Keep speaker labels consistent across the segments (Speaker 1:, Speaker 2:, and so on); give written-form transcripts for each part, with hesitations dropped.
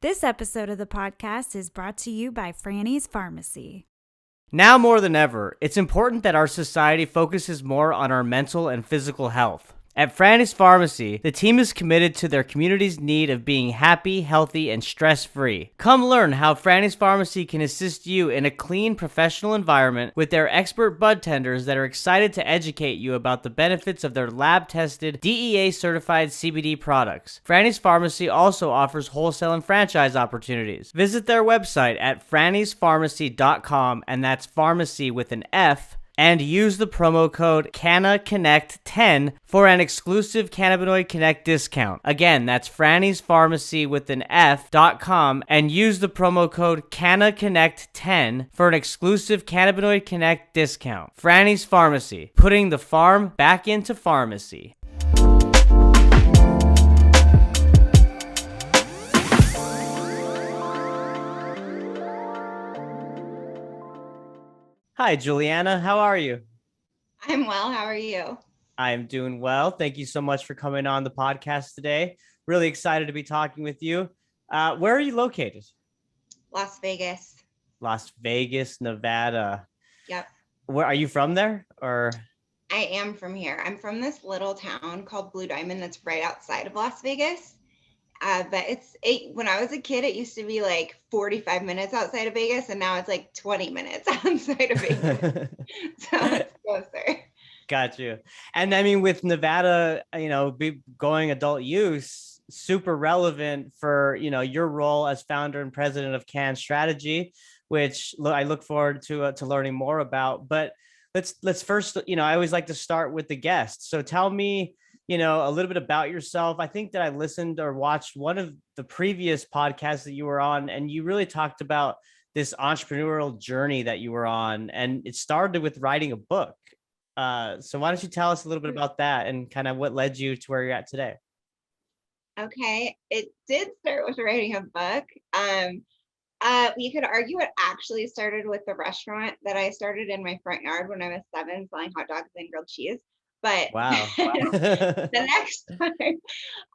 Speaker 1: This episode of the podcast is brought to you by Franny's Pharmacy.
Speaker 2: Now more than ever, it's important that our society focuses more on our mental and physical health. At Franny's Pharmacy, the team is committed to their community's need of being happy, healthy, and stress-free. Come learn how Franny's Pharmacy can assist you in a clean, professional environment with their expert bud tenders that are excited to educate you about the benefits of their lab-tested, DEA-certified CBD products. Franny's Pharmacy also offers wholesale and franchise opportunities. Visit their website at frannysPharmacy.com, and that's pharmacy with an F, and use the promo code CannaConnect10 for an exclusive Cannabinoid Connect discount. Again, that's Franny's Pharmacy with an F.com and use the promo code CannaConnect10 for an exclusive Cannabinoid Connect discount. Franny's Pharmacy, putting the farm back into pharmacy. Hi, Juliana. How are you?
Speaker 3: I'm well. How are you?
Speaker 2: I'm doing well. Thank you so much for coming on the podcast today. Really excited to be talking with you. Where are you located?
Speaker 3: Las Vegas.
Speaker 2: Las Vegas, Nevada.
Speaker 3: Yep.
Speaker 2: Where are you from there? Or
Speaker 3: I am from here. I'm from this little town called Blue Diamond that's right outside of Las Vegas. But when I was a kid, it used to be like 45 minutes outside of Vegas, and now it's like 20 minutes outside of Vegas. So it's closer.
Speaker 2: Got you. And I mean, with Nevada, going adult use, super relevant for, your role as founder and president of Can Strategy, which I look forward to learning more about. But let's first, I always like to start with the guests. So tell me, a little bit about yourself. I think that I listened or watched one of the previous podcasts that you were on, and you really talked about this entrepreneurial journey that you were on, and it started with writing a book. So why don't you tell us a little bit about that and kind of what led you to where you're at today?
Speaker 3: Okay. It did start with writing a book. We could argue it actually started with the restaurant that I started in my front yard when I was 7, selling hot dogs and grilled cheese. But
Speaker 2: Wow.
Speaker 3: the next time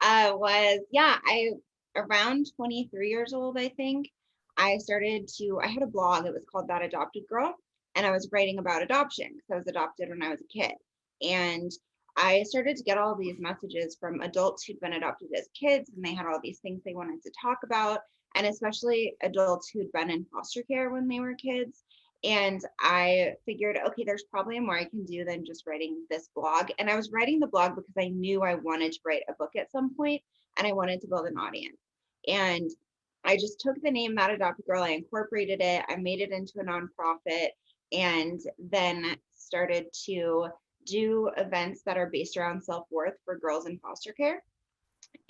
Speaker 3: I around 23 years old, I think, I had a blog. It was called That Adopted Girl, and I was writing about adoption because I was adopted when I was a kid. And I started to get all these messages from adults who'd been adopted as kids, and they had all these things they wanted to talk about, and especially adults who'd been in foster care when they were kids. And I figured, okay, there's probably more I can do than just writing this blog. And I was writing the blog because I knew I wanted to write a book at some point, and I wanted to build an audience. And I just took the name That Adopted Girl, I incorporated it, I made it into a nonprofit, and then started to do events that are based around self-worth for girls in foster care.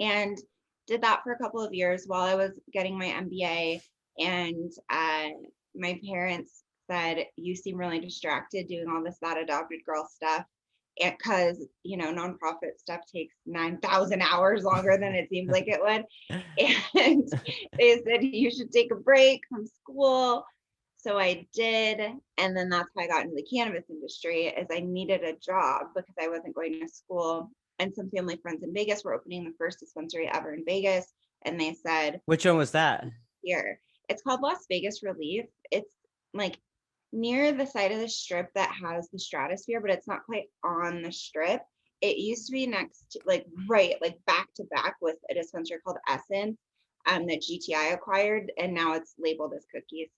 Speaker 3: And did that for a couple of years while I was getting my MBA. And my parents said, you seem really distracted doing all this That Adopted Girl stuff, because nonprofit stuff takes 9,000 hours longer than it seems like it would. And they said you should take a break from school. So I did, and then that's how I got into the cannabis industry, is I needed a job because I wasn't going to school, and some family friends in Vegas were opening the first dispensary ever in Vegas, and they said,
Speaker 2: which one was that?
Speaker 3: Here. It's called Las Vegas Relief. It's like near the side of the strip that has the Stratosphere, but it's not quite on the strip. It used to be next to, back to back with a dispensary called Essence that GTI acquired, and now it's labeled as Cookies.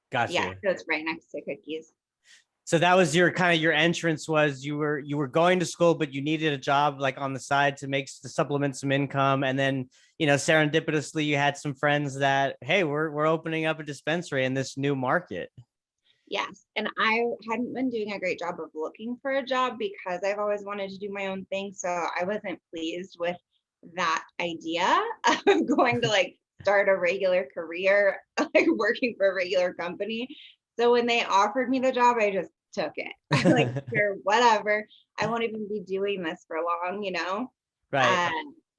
Speaker 2: Gotcha.
Speaker 3: Yeah, so it's right next to Cookies.
Speaker 2: So that was your entrance, was you were going to school, but you needed a job like on the side to supplement some income. And then, serendipitously you had some friends that, hey, we're opening up a dispensary in this new market.
Speaker 3: Yes. And I hadn't been doing a great job of looking for a job because I've always wanted to do my own thing. So I wasn't pleased with that idea of going to start a regular career, working for a regular company. So when they offered me the job, I just took it. I'm sure, whatever. I won't even be doing this for long,
Speaker 2: Right.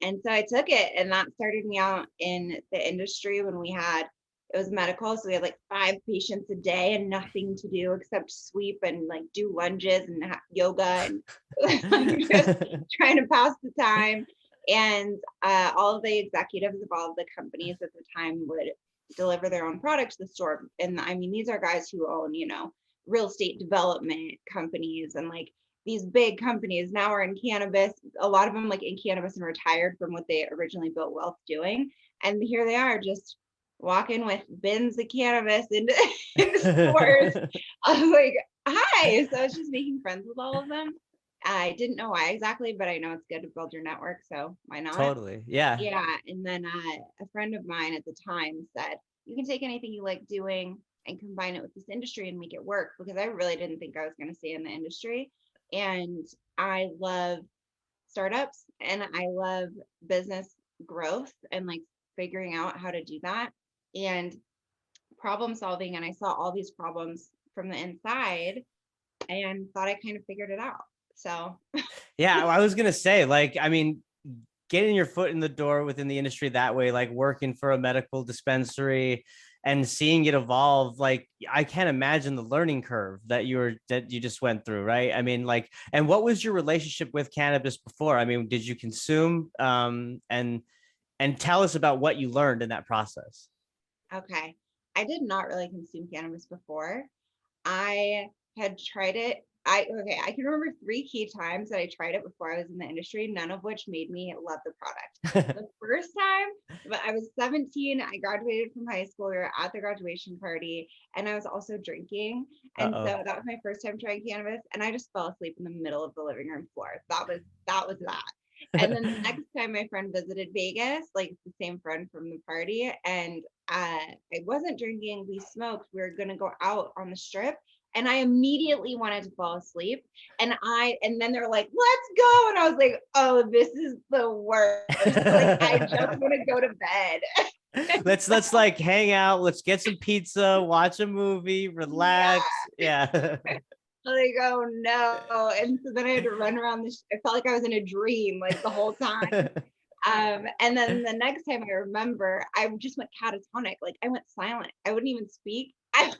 Speaker 3: And so I took it, and that started me out in the industry when it was medical. So we had 5 patients a day and nothing to do except sweep and do lunges and yoga and just trying to pass the time. And all of the executives of all of the companies at the time would deliver their own product to the store. And I mean, these are guys who own, real estate development companies and like these big companies now are in cannabis. A lot of them like in cannabis and retired from what they originally built wealth doing. And here they are just walking with bins of cannabis into stores. I was like, hi. So I was just making friends with all of them. I didn't know why exactly, but I know it's good to build your network. So why not?
Speaker 2: Totally. Yeah.
Speaker 3: Yeah. And then a friend of mine at the time said, you can take anything you like doing and combine it with this industry and make it work, because I really didn't think I was going to stay in the industry. And I love startups and I love business growth and like figuring out how to do that and problem solving. And I saw all these problems from the inside and thought I kind of figured it out. So,
Speaker 2: Yeah, I was gonna say, like, I mean, getting your foot in the door within the industry that way, like working for a medical dispensary and seeing it evolve, like I can't imagine the learning curve that you just went through, right? I mean, like, and what was your relationship with cannabis before? I mean, did you consume and tell us about what you learned in that process?
Speaker 3: okay. I did not really consume cannabis before. I had tried it. I can remember 3 key times that I tried it before I was in the industry, none of which made me love the product. The first time, but I was 17, I graduated from high school, we were at the graduation party, and I was also drinking. And
Speaker 2: Uh-oh.
Speaker 3: so that was my first time trying cannabis, and I just fell asleep in the middle of the living room floor. That was that. And then the next time my friend visited Vegas, like the same friend from the party, and I wasn't drinking, we smoked, we were gonna go out on the strip. And I immediately wanted to fall asleep. And then they're like, let's go. And I was like, oh, this is the worst. Like, I just want to go to bed.
Speaker 2: Let's like hang out, let's get some pizza, watch a movie,
Speaker 3: Yeah.
Speaker 2: relax. Yeah.
Speaker 3: Like, oh no. And so then I had to run around I felt like I was in a dream like the whole time. And then the next time I remember, I just went catatonic. Like I went silent. I wouldn't even speak. I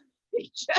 Speaker 3: just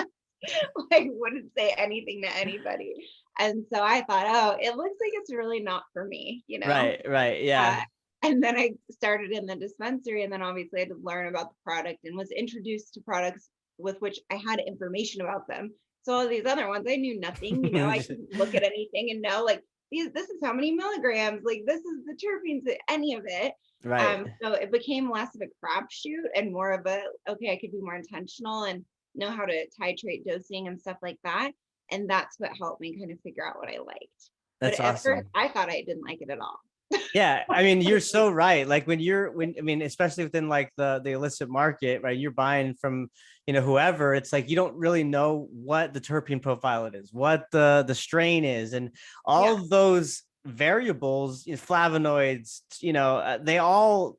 Speaker 3: like wouldn't say anything to anybody. And so I thought, oh, it looks like it's really not for me.
Speaker 2: Right,
Speaker 3: Uh,
Speaker 2: yeah.
Speaker 3: and then I started in the dispensary, and then obviously I had to learn about the product and was introduced to products with which I had information about them. So all these other ones, I knew nothing. I couldn't look at anything and know like this is how many milligrams, like this is the terpenes, any of it.
Speaker 2: Right.
Speaker 3: So it became less of a crapshoot and more of a, okay, I could be more intentional and know how to titrate dosing and stuff like that. And that's what helped me kind of figure out what I liked. But
Speaker 2: That's
Speaker 3: at first,
Speaker 2: awesome.
Speaker 3: I thought I didn't like it at all.
Speaker 2: Yeah, I mean, you're so right. Like when I mean, especially within like the illicit market, right? You're buying from, whoever. It's like you don't really know what the terpene profile it is, what the strain is, and all
Speaker 3: Yeah.
Speaker 2: of those variables, flavonoids, they all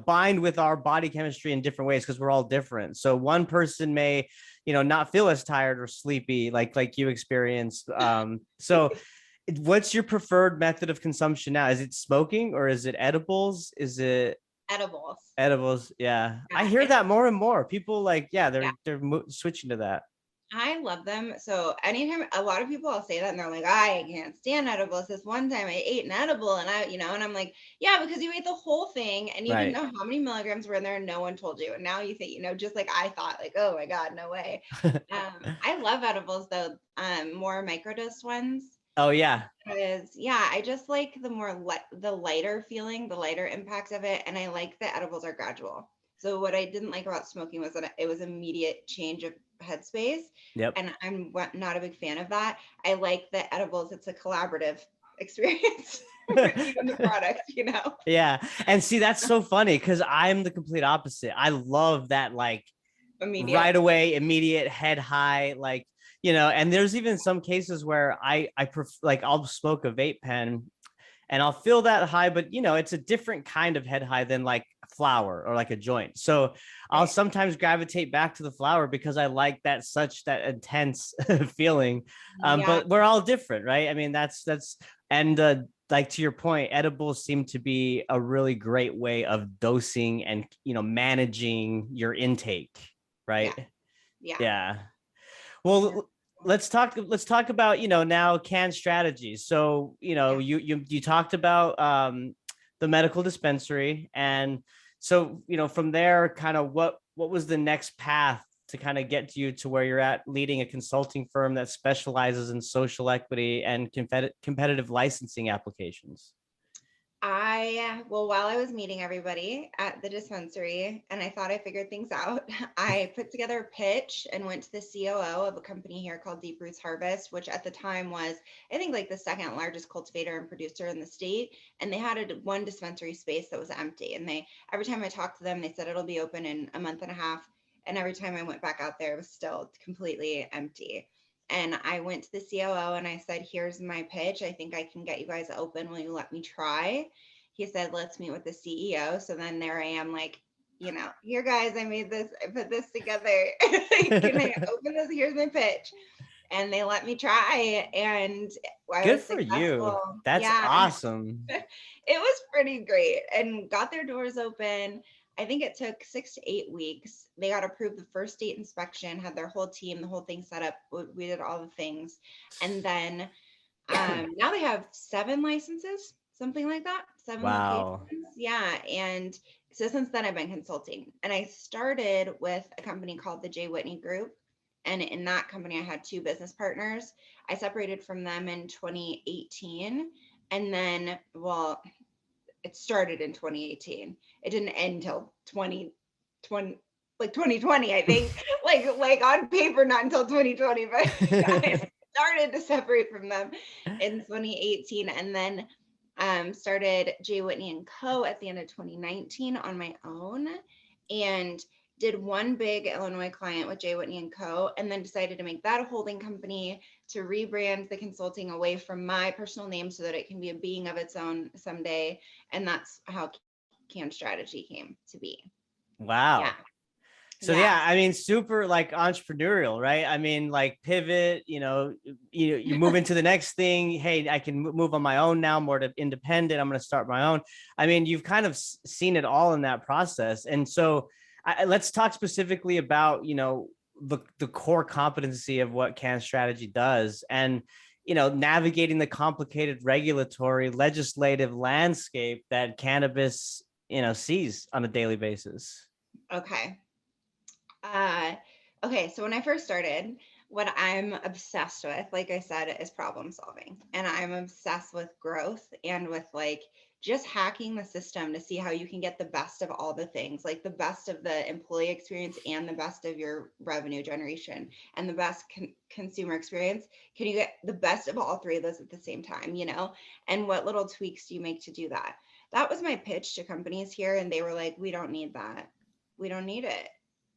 Speaker 2: bind with our body chemistry in different ways because we're all different. So one person may not feel as tired or sleepy like you experienced. So what's your preferred method of consumption now? Is it smoking or is it edibles? Is it
Speaker 3: Edibles.
Speaker 2: edibles? Yeah, I
Speaker 3: Yeah.
Speaker 2: hear that more and more people, like, yeah,
Speaker 3: Yeah.
Speaker 2: they're switching to that.
Speaker 3: I love them. So anytime a lot of people will say that and they're like, I can't stand edibles. This one time I ate an edible and I'm like, yeah, because you ate the whole thing and you didn't
Speaker 2: Right.
Speaker 3: know how many milligrams were in there and no one told you. And now you think, just like I thought, like, oh my God, no way. I love edibles though, more microdosed ones.
Speaker 2: Oh yeah.
Speaker 3: Because yeah, I just like the the lighter feeling, the lighter impact of it. And I like that edibles are gradual. So what I didn't like about smoking was that it was immediate change of headspace.
Speaker 2: Yep.
Speaker 3: And I'm not a big fan of that. I like the edibles, it's a collaborative experience with you and the product.
Speaker 2: Yeah. And see, that's so funny because I'm the complete opposite. I love that, like,
Speaker 3: Immediate.
Speaker 2: right away, immediate head high, like, and there's even some cases where like I'll smoke a vape pen and I'll feel that high, but it's a different kind of head high than like flower or like a joint. So I'll
Speaker 3: Right.
Speaker 2: sometimes gravitate back to the flower because I like that intense feeling.
Speaker 3: Yeah.
Speaker 2: But we're all different, right? I mean, and like to your point, edibles seem to be a really great way of dosing and managing your intake,
Speaker 3: Yeah.
Speaker 2: right?
Speaker 3: Yeah.
Speaker 2: Yeah.
Speaker 3: Yeah.
Speaker 2: Well, let's talk about, now canned strategies. So,
Speaker 3: Yeah.
Speaker 2: you talked about the medical dispensary, and so, from there, kind of what was the next path to kind of get you to where you're at, leading a consulting firm that specializes in social equity and competitive licensing applications?
Speaker 3: Well, while I was meeting everybody at the dispensary and I thought I figured things out, I put together a pitch and went to the COO of a company here called Deep Roots Harvest, which at the time was, I think, like the second largest cultivator and producer in the state. And they had one dispensary space that was empty. And every time I talked to them, they said it'll be open in a month and a half. And every time I went back out there, it was still completely empty. And I went to the COO and I said, here's my pitch. I think I can get you guys open. Will you let me try? He said, let's meet with the CEO. So then there I am, like, here, guys, I made this, I put this together. Can I open this? Here's my pitch. And they let me try. And I
Speaker 2: Good
Speaker 3: was
Speaker 2: for you.
Speaker 3: successful.
Speaker 2: That's
Speaker 3: Yeah,
Speaker 2: awesome.
Speaker 3: it was pretty great and got their doors open. I think it took 6 to 8 weeks. They got approved the first state inspection, had their whole team, the whole thing set up. We did all the things. And then now they have 7 licenses, something like that, 7 locations.
Speaker 2: Wow.
Speaker 3: Yeah. And so since then, I've been consulting. And I started with a company called the J. Whitney Group. And in that company, I had 2 business partners. I separated from them in 2018. And then, well, it started in 2018. It didn't end until 2020, like 2020, I think. like on paper, not until 2020, but I started to separate from them in 2018, and then started J. Whitney and Co. at the end of 2019 on my own, and did one big Illinois client with J. Whitney and Co. and then decided to make that a holding company, to rebrand the consulting away from my personal name so that it can be a being of its own someday. And that's how Can Strategy came to be. Yeah.
Speaker 2: Wow. So
Speaker 3: Yeah.
Speaker 2: yeah, I mean, super like entrepreneurial, right? I mean, like pivot, you move into the next thing. Hey, I can move on my own now, more to independent. I'm going to start my own. I mean, you've kind of seen it all in that process. And so let's talk specifically about, the core competency of what Can Strategy does, and, navigating the complicated regulatory legislative landscape that cannabis, sees on a daily basis.
Speaker 3: Okay. Uh, okay, so when I first started, what I'm obsessed with, like I said, is problem solving. And I'm obsessed with growth and with like just hacking the system to see how you can get the best of all the things, like the best of the employee experience and the best of your revenue generation and the best consumer experience. Can you get the best of all three of those at the same time, And what little tweaks do you make to do that? That was my pitch to companies here. And they were like, we don't need that. We don't need it.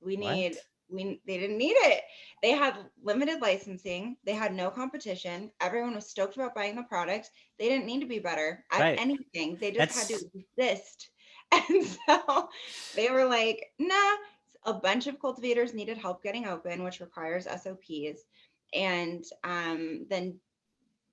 Speaker 3: We need
Speaker 2: What?
Speaker 3: they didn't need it. They had limited licensing. They had no competition. Everyone was stoked about buying the product. They didn't need to be better at
Speaker 2: Right.
Speaker 3: anything. They just had to
Speaker 2: That's
Speaker 3: exist. And so they were like, nah, a bunch of cultivators needed help getting open, which requires SOPs. And then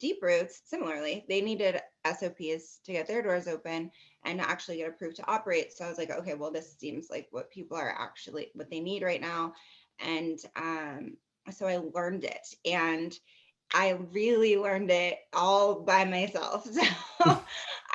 Speaker 3: Deep Roots, similarly, they needed SOPs to get their doors open and to actually get approved to operate. So I was like, okay, well, this seems like what people are actually what they need right now. And so I learned it, and I really learned it all by myself. So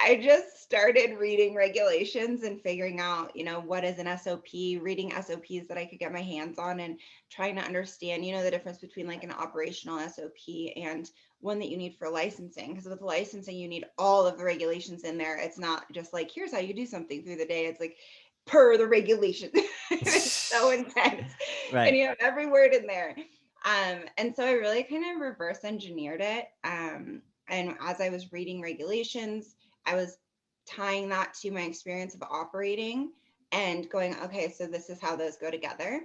Speaker 3: I just started reading regulations and figuring out, what is an SOP, reading SOPs that I could get my hands on and trying to understand, the difference between like an operational SOP and one that you need for licensing. Because with licensing, you need all of the regulations in there. It's not just like, here's how you do something through the day. It's like, per the regulation. It's so intense. And
Speaker 2: right.
Speaker 3: you have every word in there. And so I really kind of reverse engineered it. And as I was reading regulations, I was tying that to my experience of operating and going, okay, so this is how those go together.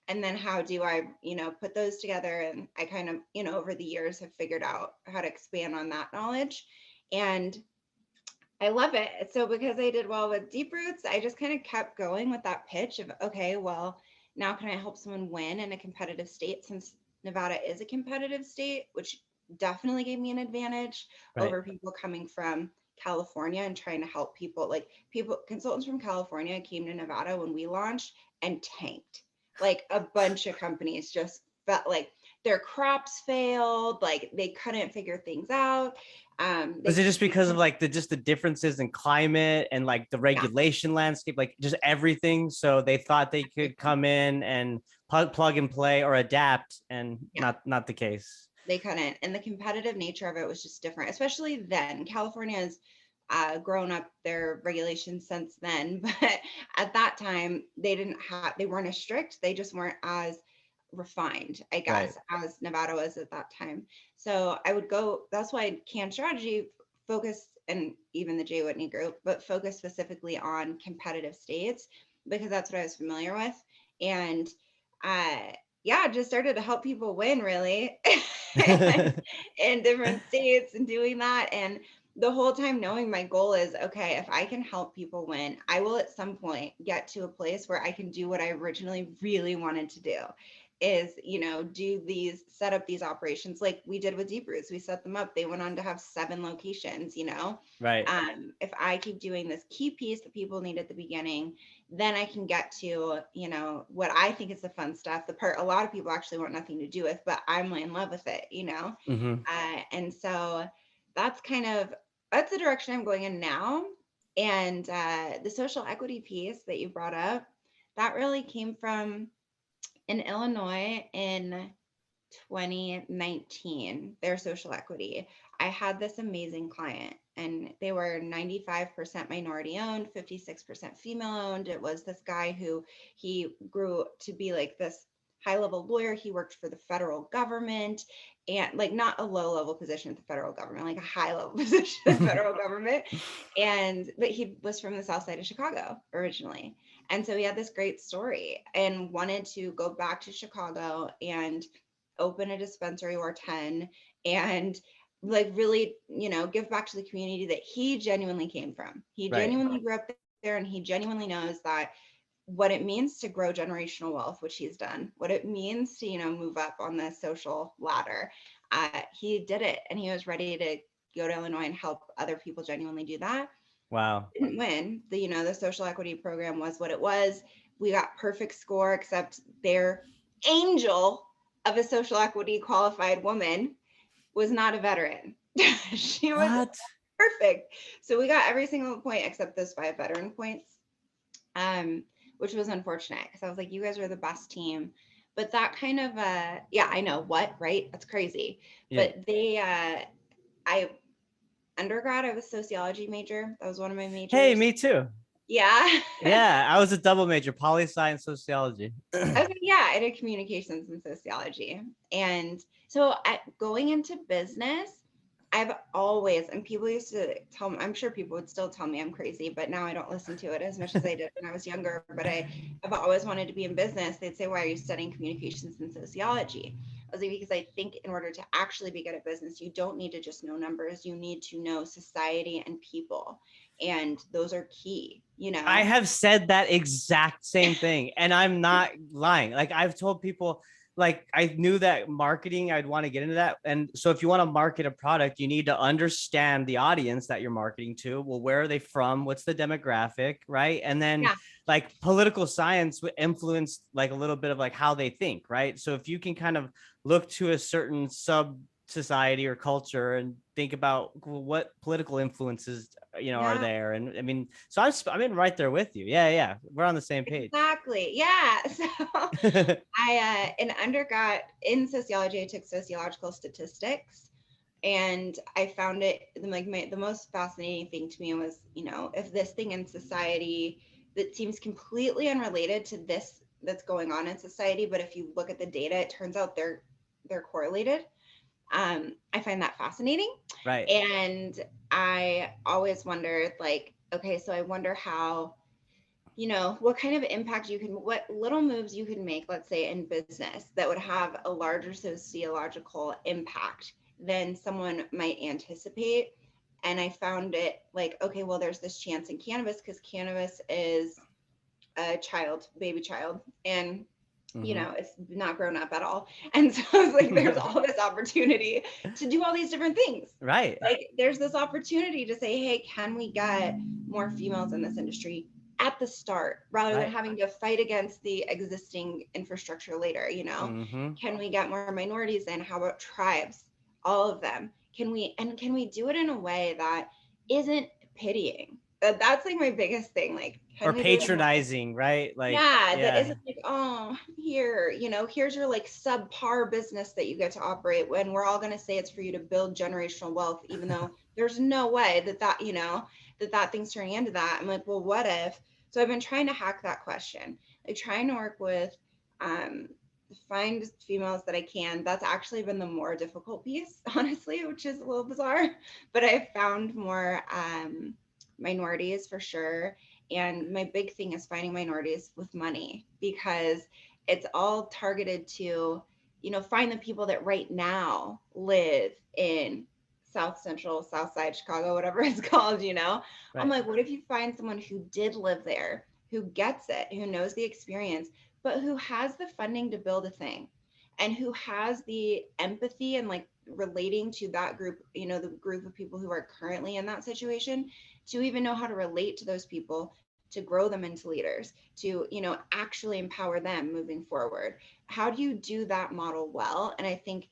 Speaker 3: And then how do I, put those together? And I kind of, over the years have figured out how to expand on that knowledge. And I love it. So because I did well with Deep Roots, I just kind of kept going with that pitch of, okay, well, now can I help someone win in a competitive state, since Nevada is a competitive state, which definitely gave me an advantage
Speaker 2: Right.
Speaker 3: over people coming from California and trying to help people. Like consultants from California came to Nevada when we launched and tanked. Like a bunch of companies just felt like their crops failed, like they couldn't figure things out.
Speaker 2: Was it just
Speaker 3: They
Speaker 2: because of like the differences in climate and like the
Speaker 3: yeah,
Speaker 2: regulation landscape, like just everything? So they thought they could come in and plug and play or adapt, and
Speaker 3: yeah,
Speaker 2: not the case.
Speaker 3: they couldn't. And the competitive nature of it was just different, especially then. California has grown up their regulations since then, but at that time they weren't as strict. They just weren't as refined, I
Speaker 2: Right.
Speaker 3: guess, as Nevada was at that time. So I would go, that's why Can Strategy focused, and even the Jay Whitney group, but focus specifically on competitive states because that's what I was familiar with. And uh, yeah, just started to help people win really and in different states and doing that. And the whole time knowing my goal is, okay, if I can help people win, I will at some point get to a place where I can do what I originally really wanted to do, is, set up these operations like we did with Deep Roots. We set them up. They went on to have 7 locations,
Speaker 2: Right.
Speaker 3: if I keep doing this key piece that people need at the beginning, then I can get to, what I think is the fun stuff, the part a lot of people actually want nothing to do with, but I'm in love with it.
Speaker 2: Mm-hmm.
Speaker 3: And so that's that's the direction I'm going in now. And the social equity piece that you brought up, that really came from in Illinois in 2019, their social equity. I had this amazing client and they were 95% minority owned, 56% female owned. It was this guy who he grew to be like this high level lawyer. He worked for the federal government, and like not a low level position at the federal government, like a high level position at the federal government. But he was from the south side of Chicago originally. And so he had this great story and wanted to go back to Chicago and open a dispensary or 10 and like really, give back to the community that he genuinely came from. He
Speaker 2: Right.
Speaker 3: genuinely grew up there and he genuinely knows that what it means to grow generational wealth, which he's done, what it means to, move up on the social ladder. He did it and he was ready to go to Illinois and help other people genuinely do that.
Speaker 2: Wow.
Speaker 3: Didn't win. The social equity program was what it was. We got perfect score, except their angel of a social equity qualified woman was not a veteran. She was
Speaker 2: What?
Speaker 3: perfect. So we got every single point except those 5 veteran points, um, which was unfortunate because I was like, you guys are the best team. But that kind of, yeah, I know what, right? That's crazy.
Speaker 2: Yeah.
Speaker 3: But I, undergrad, I was sociology major. That was one of my
Speaker 2: Hey,
Speaker 3: majors.
Speaker 2: me too.
Speaker 3: Yeah.
Speaker 2: Yeah, I was a double major, poli sci and sociology.
Speaker 3: Okay, yeah, I did communications and sociology. And so going into business, I've always, and people used to tell me, I'm sure people would still tell me I'm crazy, but now I don't listen to it as much as I did when I was younger. But I've always wanted to be in business. They'd say, why are you studying communications and sociology? I was like, because I think in order to actually be good at business, you don't need to just know numbers. You need to know society and people. And those are key.
Speaker 2: I have said that exact same thing, and I'm not lying. Like I've told people, like I knew that marketing, I'd want to get into that. And so if you want to market a product, you need to understand the audience that you're marketing to. Well, where are they from? What's the demographic, right? And then
Speaker 3: Yeah.
Speaker 2: like political science would influence like a little bit of like how they think, right? So if you can kind of look to a certain sub society or culture and think about what political influences are
Speaker 3: Yeah.
Speaker 2: there. And I mean, so I'm in right there with you. Yeah, we're on the same page.
Speaker 3: Exactly. Yeah. So I in undergrad in sociology, I took sociological statistics, and I found it like the most fascinating thing to me was, if this thing in society that seems completely unrelated to this that's going on in society, but if you look at the data, it turns out they're correlated. I find that fascinating.
Speaker 2: Right.
Speaker 3: And I always wondered, like, okay, so I wonder how, what kind of impact what little moves you can make, let's say in business, that would have a larger sociological impact than someone might anticipate. And I found it like, okay, well, there's this chance in cannabis because cannabis is a baby child, and
Speaker 2: Mm-hmm.
Speaker 3: it's not grown up at all. And so it's like there's all this opportunity to do all these different things.
Speaker 2: Right.
Speaker 3: Like there's this opportunity to say, hey, can we get more females in this industry? at the start rather than
Speaker 2: Right.
Speaker 3: having to fight against the existing infrastructure later, you know?
Speaker 2: Mm-hmm.
Speaker 3: Can we get more minorities in? How about tribes? All of them. Can we do it in a way that isn't pitying? That's like my biggest thing. Like, can
Speaker 2: Or
Speaker 3: we do it in a way,
Speaker 2: patronizing, right? Like,
Speaker 3: yeah, that
Speaker 2: yeah.
Speaker 3: isn't like, oh, here, you know, here's your like subpar business that you get to operate, when we're all going to say it's for you to build generational wealth, even though there's no way that, you know, that thing's turning into that. I'm like, well, what if? So I've been trying to hack that question, like trying to work with, um, find females that I can. That's actually been the more difficult piece, honestly, which is a little bizarre, but I've found more, minorities for sure. And my big thing is finding minorities with money, because it's all targeted to, you know, find the people that right now live in South Central, South Side Chicago, whatever it's called, you know? I'm
Speaker 2: Right.
Speaker 3: like, what if you find someone who did live there, who gets it, who knows the experience, but who has the funding to build a thing, and who has the empathy and like relating to that group, you know, the group of people who are currently in that situation, to even know how to relate to those people, to grow them into leaders, to, you know, actually empower them moving forward. How do you do that model well? And I think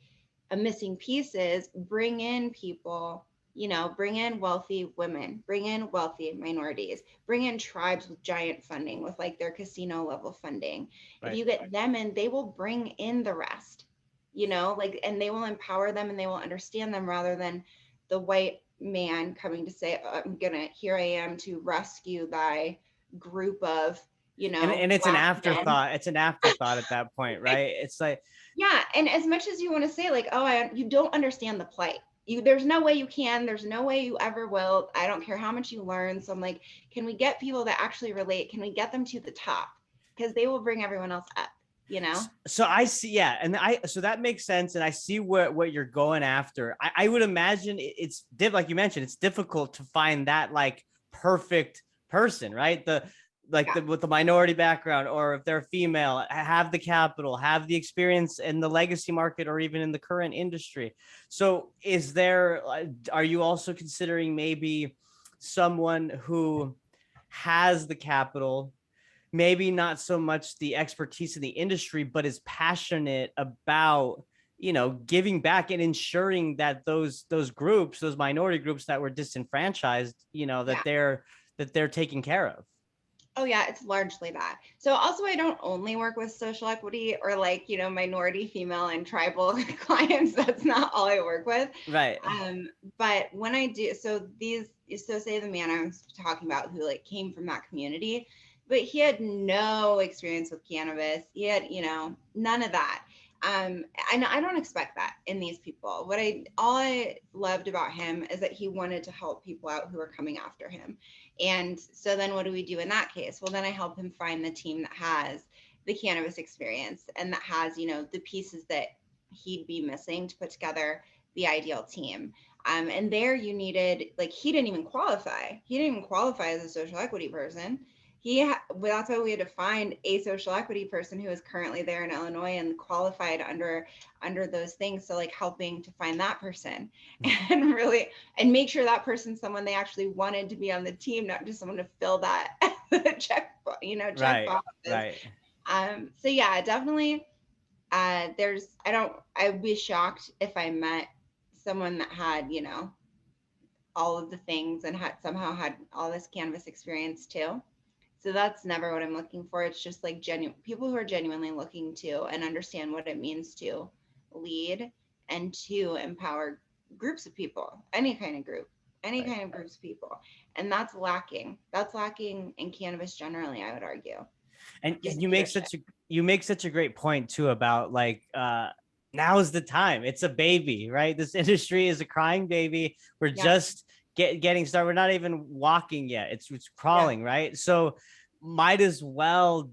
Speaker 3: a missing piece is bring in people, you know, bring in wealthy women, bring in wealthy minorities, bring in tribes with giant funding, with like their casino level funding. If
Speaker 2: Right.
Speaker 3: you get them in, they will bring in the rest, you know, like, and they will empower them and they will understand them, rather than the white man coming to say, I'm gonna, here I am to rescue thy group of, you know,
Speaker 2: And it's an
Speaker 3: black men.
Speaker 2: afterthought. It's an afterthought at that point, right? It's like,
Speaker 3: Yeah, and as much as you want to say like, oh, you don't understand the plight. There's no way you can. There's no way you ever will. I don't care how much you learn. So I'm like, can we get people that actually relate? Can we get them to the top? Because they will bring everyone else up. You know?
Speaker 2: so I see, yeah, and so that makes sense, and I see what you're going after. I would imagine it's like you mentioned, it's difficult to find that like perfect person, right?
Speaker 3: Yeah.
Speaker 2: With the minority background, or if they're female, have the capital, have the experience in the legacy market, or even in the current industry. So is there, are you also considering maybe someone who has the capital, maybe not so much the expertise in the industry, but is passionate about, you know, giving back and ensuring that those groups, those minority groups that were disenfranchised, you know,
Speaker 3: Yeah.
Speaker 2: that they're taken care of?
Speaker 3: Oh yeah, it's largely that. So also I don't only work with social equity or like, you know, minority female and tribal clients. That's not all I work with.
Speaker 2: Right.
Speaker 3: But when I do, so say the man I was talking about who like came from that community, but he had no experience with cannabis. He had, you know, none of that. And I don't expect that in these people. All I loved about him is that he wanted to help people out who are coming after him. And so then what do we do in that case? Well, then I help him find the team that has the cannabis experience and that has, you know, the pieces that he'd be missing to put together the ideal team. And there you needed, like, he didn't even qualify. He didn't even qualify as a social equity person. Well, that's why we had to find a social equity person who is currently there in Illinois and qualified under those things. So like helping to find that person and really, and make sure that person's someone they actually wanted to be on the team, not just someone to fill that check, you know, check
Speaker 2: Right.
Speaker 3: boxes.
Speaker 2: Right.
Speaker 3: So yeah, definitely. I'd be shocked if I met someone that had, you know, all of the things and had somehow had all this cannabis experience too. So that's never what I'm looking for. It's just like genuine people who are genuinely looking to and understand what it means to lead and to empower groups of people, any kind of group, any
Speaker 2: Right.
Speaker 3: kind of groups of people. And that's lacking. That's lacking in cannabis generally, I would argue.
Speaker 2: And
Speaker 3: Just leadership.
Speaker 2: you make such a great point too about like, now is the time. It's a baby, right? This industry is a crying baby. We're
Speaker 3: Yeah.
Speaker 2: just getting started. We're not even walking yet. It's
Speaker 3: Yeah.
Speaker 2: crawling, right? So might as well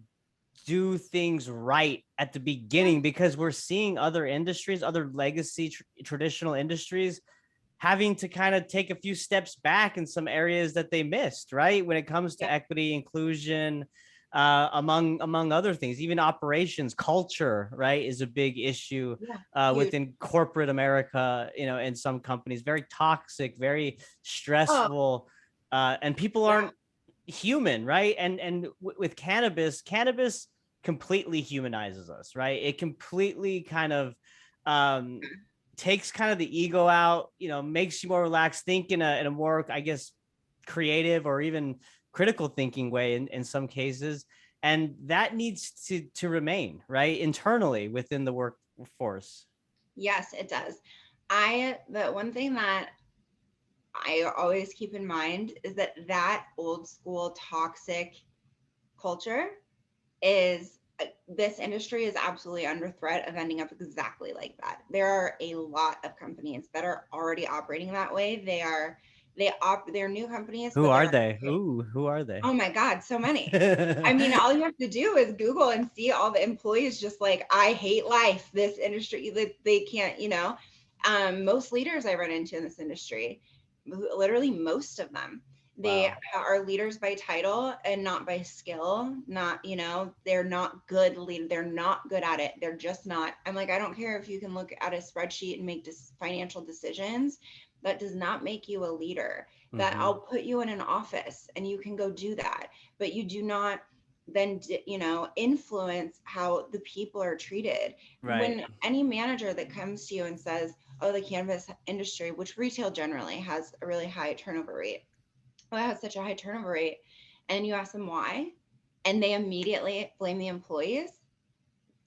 Speaker 2: do things right at the
Speaker 3: Yeah.
Speaker 2: beginning, because we're seeing other industries, other legacy traditional industries having to kind of take a few steps back in some areas that they missed, right? When it comes to
Speaker 3: Yeah.
Speaker 2: equity, inclusion, among other things, even operations, culture, right, is a big issue
Speaker 3: Yeah. Huge.
Speaker 2: within corporate America. You know, in some companies, very toxic, very
Speaker 3: Oh,
Speaker 2: stressful, and people
Speaker 3: yeah.
Speaker 2: aren't. human, right? And with cannabis completely humanizes us, right? It completely kind of um takes kind of the ego out, makes you more relaxed, think in a more, I guess, creative or even critical thinking way in some cases. And that needs to remain, right, internally within the workforce.
Speaker 3: Yes, it does. The one thing that I always keep in mind is that old school toxic culture is this industry is absolutely under threat of ending up exactly like that. There are a lot of companies that are already operating that way. They're new companies,
Speaker 2: Who
Speaker 3: but
Speaker 2: are
Speaker 3: they're
Speaker 2: they? Ooh, who are they?
Speaker 3: oh my God, so many. I mean, all you have to do is Google and see all the employees just like, I hate life. This industry, they can't, most leaders I run into in this industry, literally most of them, they
Speaker 2: Wow.
Speaker 3: are leaders by title and not by skill. Not, they're not good lead. They're not good at it. They're just not. I'm like, I don't care if you can look at a spreadsheet and make financial decisions. That does not make you a leader. That
Speaker 2: Mm-hmm.
Speaker 3: I'll put you in an office and you can go do that, but you do not then influence how the people are treated.
Speaker 2: Right.
Speaker 3: When any manager that comes to you and says, oh, the cannabis industry, which retail generally has a really high turnover rate, oh, it has such a high turnover rate, and you ask them why, and they immediately blame the employees,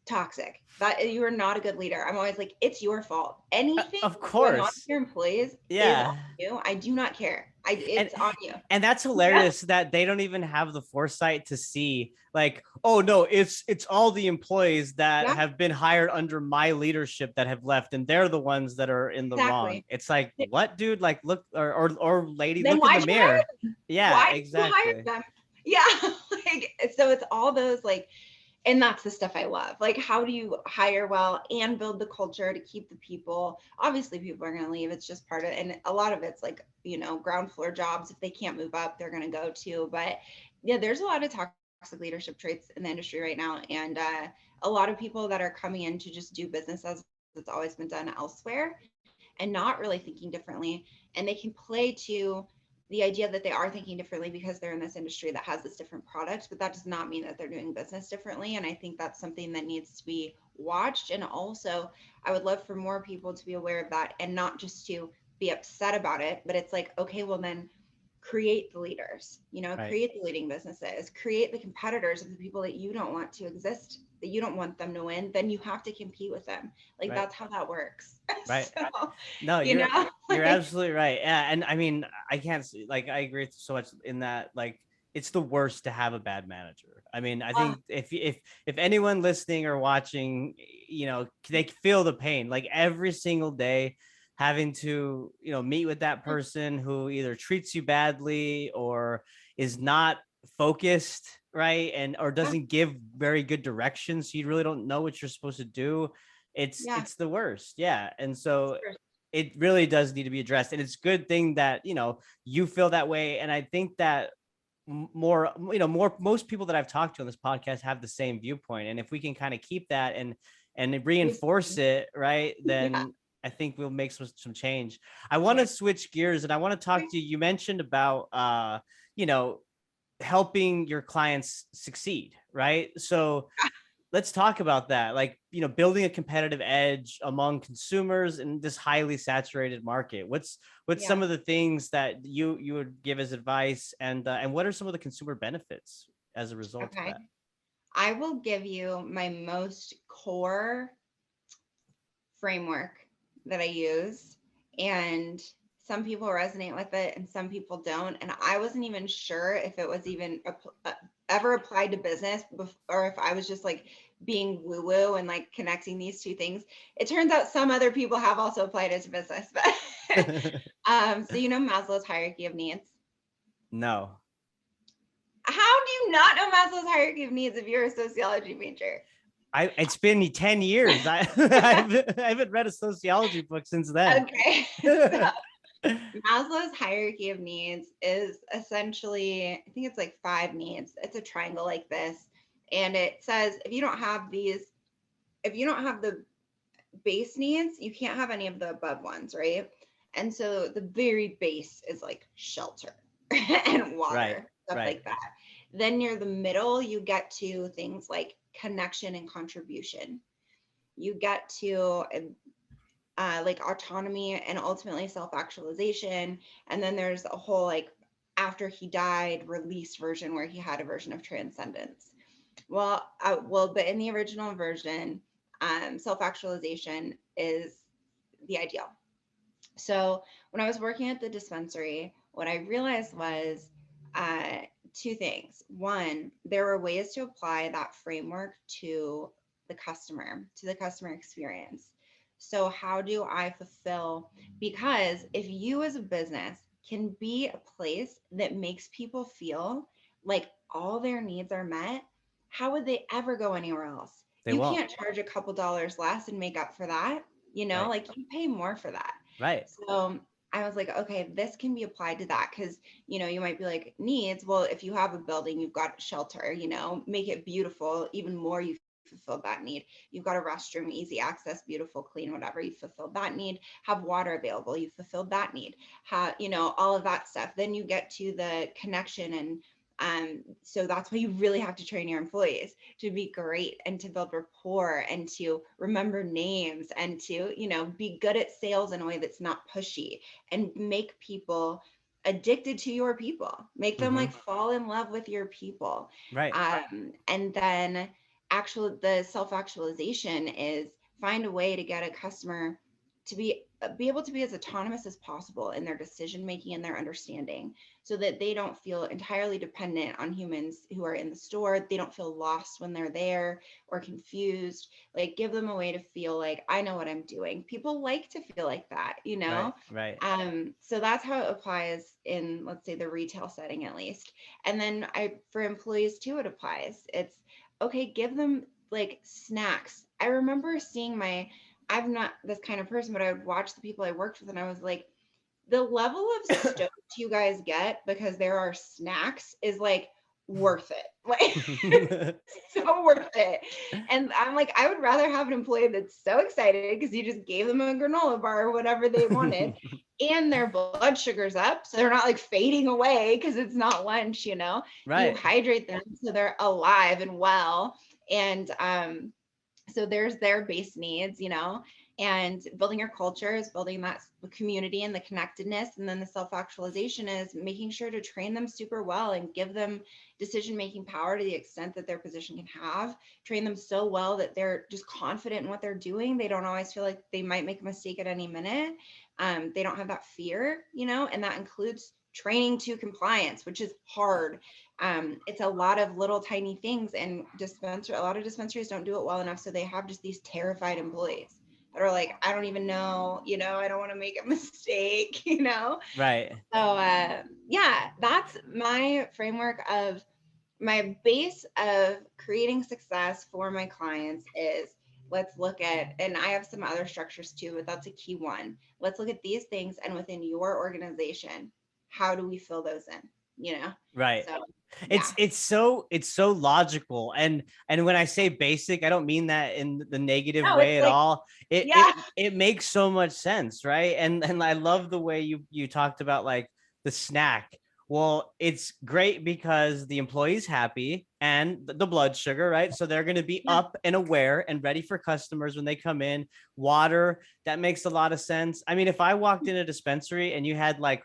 Speaker 3: toxic. That you are not a good leader. I'm always like, it's your fault. Anything
Speaker 2: Of
Speaker 3: going on with
Speaker 2: course.
Speaker 3: your employees is on
Speaker 2: Yeah.
Speaker 3: you. I do not care.
Speaker 2: and
Speaker 3: It's on you.
Speaker 2: and that's
Speaker 3: Yeah,
Speaker 2: hilarious that they don't even have the foresight to see, like, oh no, it's all the employees that
Speaker 3: yeah,
Speaker 2: have been hired under my leadership that have left, and they're the ones that are in the wrong.
Speaker 3: exactly.
Speaker 2: It's like, what, dude? Like, look, or lady,
Speaker 3: Then
Speaker 2: look in the
Speaker 3: why'd you hire
Speaker 2: mirror.
Speaker 3: them?
Speaker 2: Yeah,
Speaker 3: Why did you hire
Speaker 2: exactly.
Speaker 3: them? Yeah, like so it's all those like, and that's the stuff I love. Like, how do you hire well and build the culture to keep the people? Obviously, people are going to leave. It's just part of, and a lot of it's like, ground floor jobs. If they can't move up, they're going to go to. But yeah, there's a lot of toxic leadership traits in the industry right now. And a lot of people that are coming in to just do business as it's always been done elsewhere and not really thinking differently. And they can play to the idea that they are thinking differently because they're in this industry that has this different product, but that does not mean that they're doing business differently. And I think that's something that needs to be watched. And also, I would love for more people to be aware of that and not just to be upset about it, but it's like, okay, well, then create the leaders,
Speaker 2: Right.
Speaker 3: create the leading businesses, create the competitors of the people that you don't want to exist, that you don't want them to win, then you have to compete with them. Like
Speaker 2: Right.
Speaker 3: that's how that works.
Speaker 2: Right.
Speaker 3: So,
Speaker 2: No,
Speaker 3: you know,
Speaker 2: you're
Speaker 3: like,
Speaker 2: absolutely right. Yeah, and I mean, I can't like, I agree so much in that, like, it's the worst to have a bad manager. I mean, I
Speaker 3: uh,
Speaker 2: think if anyone listening or watching, they feel the pain, like every single day having to, meet with that person who either treats you badly or is not focused, right? And or
Speaker 3: yeah,
Speaker 2: doesn't give very good direction, so you really don't know what you're supposed to do. it's
Speaker 3: yeah,
Speaker 2: it's the worst. Yeah. And so
Speaker 3: sure.
Speaker 2: it really does need to be addressed, and it's a good thing that you feel that way. And I think that more more most people that I've talked to on this podcast have the same viewpoint, and if we can kind of keep that and reinforce it, right,
Speaker 3: Yeah,
Speaker 2: then I think we'll make some change. I want
Speaker 3: yeah.
Speaker 2: to switch gears, and I want to talk to you. You mentioned about you know helping your clients succeed, right? So let's talk about that. Like, building a competitive edge among consumers in this highly saturated market. What's
Speaker 3: Yeah.
Speaker 2: some of the things that you would give as advice, and what are some of the consumer benefits as a result of
Speaker 3: Okay.
Speaker 2: that?
Speaker 3: I will give you my most core framework that I use. And some people resonate with it and some people don't. And I wasn't even sure if it was even ever applied to business or if I was just like being woo woo and like connecting these two things. It turns out some other people have also applied it to business. But so, Maslow's hierarchy of needs.
Speaker 2: No.
Speaker 3: How do you not know Maslow's hierarchy of needs if you're a sociology major?
Speaker 2: It's been 10 years. I haven't read a sociology book since then.
Speaker 3: Okay. Maslow's hierarchy of needs is essentially, I think it's like 5 needs. It's a triangle like this. And it says if you don't have the base needs, you can't have any of the above ones, right? And so the very base is like shelter and
Speaker 2: Right.
Speaker 3: water. stuff like that. Then near the middle, you get to things like connection and contribution. You get to like autonomy and ultimately self-actualization. And then there's a whole like after he died release version where he had a version of transcendence. But in the original version, self-actualization is the ideal. So when I was working at the dispensary, what I realized was uh, two things. One, there were ways to apply that framework to the customer experience. So how do I fulfill? Because if you as a business can be a place that makes people feel like all their needs are met, how would they ever go anywhere else?
Speaker 2: They
Speaker 3: You
Speaker 2: won't.
Speaker 3: can't charge a couple dollars less and make up for that.
Speaker 2: Right.
Speaker 3: Like you pay more for that.
Speaker 2: Right.
Speaker 3: So I was like, okay, this can be applied to that because, you might be like, needs. Well, if you have a building, you've got shelter, make it beautiful, even more, you fulfilled that need. You've got a restroom, easy access, beautiful, clean, whatever, you fulfilled that need. Have water available, you fulfilled that need. Have, all of that stuff. Then you get to the connection and so that's why you really have to train your employees to be great and to build rapport and to remember names and to, be good at sales in a way that's not pushy and make people addicted to your people, make them like fall in love with your people.
Speaker 2: Right.
Speaker 3: And then the self-actualization is find a way to get a customer to be able to be as autonomous as possible in their decision making and their understanding so that they don't feel entirely dependent on humans who are in the store. They don't feel lost when they're there or confused. Like give them a way to feel like I know what I'm doing. People like to feel like that,
Speaker 2: Right. Right.
Speaker 3: So that's how it applies in, let's say, the retail setting at least. And then for employees too, it applies. It's okay, give them like snacks. I remember seeing I'm not this kind of person, but I would watch the people I worked with and I was like, the level of stoked you guys get because there are snacks is like worth it. Like so worth it. And I'm like, I would rather have an employee that's so excited because you just gave them a granola bar or whatever they wanted and their blood sugar's up. So they're not like fading away because it's not lunch, you
Speaker 2: Right.
Speaker 3: hydrate them so they're alive and well. And so there's their base needs, and building your culture is building that community and the connectedness. And then the self-actualization is making sure to train them super well and give them decision-making power to the extent that their position can have, train them so well that they're just confident in what they're doing. They don't always feel like they might make a mistake at any minute. They don't have that fear, and that includes training to compliance, which is hard. It's a lot of little tiny things, and a lot of dispensaries don't do it well enough, so they have just these terrified employees that are like, I don't even know, I don't want to make a mistake,
Speaker 2: Right.
Speaker 3: So yeah, that's my framework of my base of creating success for my clients is let's look at, and I have some other structures too, but that's a key one. Let's look at these things, and within your organization, how do we fill those in,
Speaker 2: Right.
Speaker 3: so yeah.
Speaker 2: It's so logical. And when I say basic, I don't mean that in the negative
Speaker 3: No, it's
Speaker 2: way at
Speaker 3: like,
Speaker 2: all. It
Speaker 3: yeah.
Speaker 2: it it makes so much sense, right? And I love the way you talked about like the snack. Well, it's great because the employee's happy and the blood sugar, right? So they're going to be
Speaker 3: Yeah.
Speaker 2: up and aware and ready for customers when they come in. Water, that makes a lot of sense. I mean, if I walked in a dispensary and you had like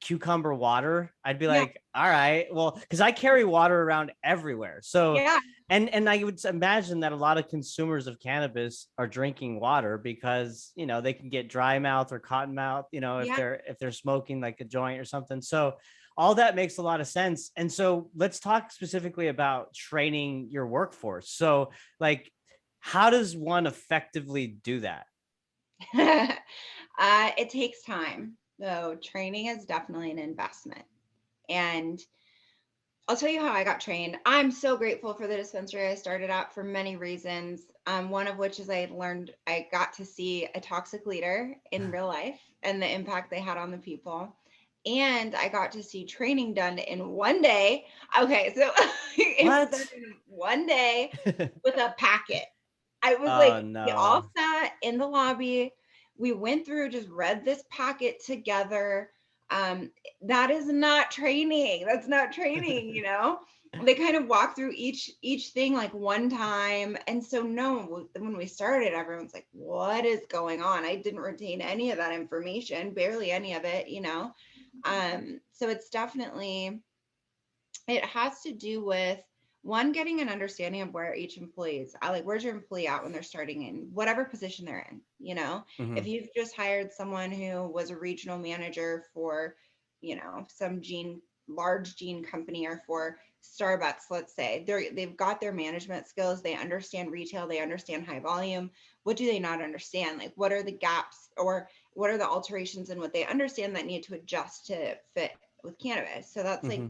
Speaker 2: cucumber water, I'd be
Speaker 3: Yeah.
Speaker 2: like, all right, well, because I carry water around everywhere. So,
Speaker 3: Yeah.
Speaker 2: and I would imagine that a lot of consumers of cannabis are drinking water because, they can get dry mouth or cotton mouth,
Speaker 3: Yeah.
Speaker 2: if they're smoking like a joint or something. So all that makes a lot of sense. And so let's talk specifically about training your workforce. So like, how does one effectively do that?
Speaker 3: It takes time. So training is definitely an investment. And I'll tell you how I got trained. I'm so grateful for the dispensary I started at for many reasons. One of which is I got to see a toxic leader in real life and the impact they had on the people. And I got to see training done in one day. Okay, so it was done
Speaker 2: What?
Speaker 3: in one day with a packet. I was
Speaker 2: Oh
Speaker 3: like, we all
Speaker 2: no.
Speaker 3: sat in the lobby. We went through, just read this packet together. That is not training. That's not training, you know? They kind of walk through each thing like one time. And so no, when we started, everyone's like, what is going on? I didn't retain any of that information, barely any of it, you know? So it's definitely, it has to do with one, getting an understanding of where each employee is. I like, where's your employee at when they're starting in whatever position they're in, you know? If you've just hired someone who was a regional manager for, you know, some large gene company, or for Starbucks, let's say, they've got their management skills, they understand retail, they understand high volume. What do they not understand? Like, what are the gaps, or what are the alterations in what they understand that need to adjust to fit with cannabis? So that's like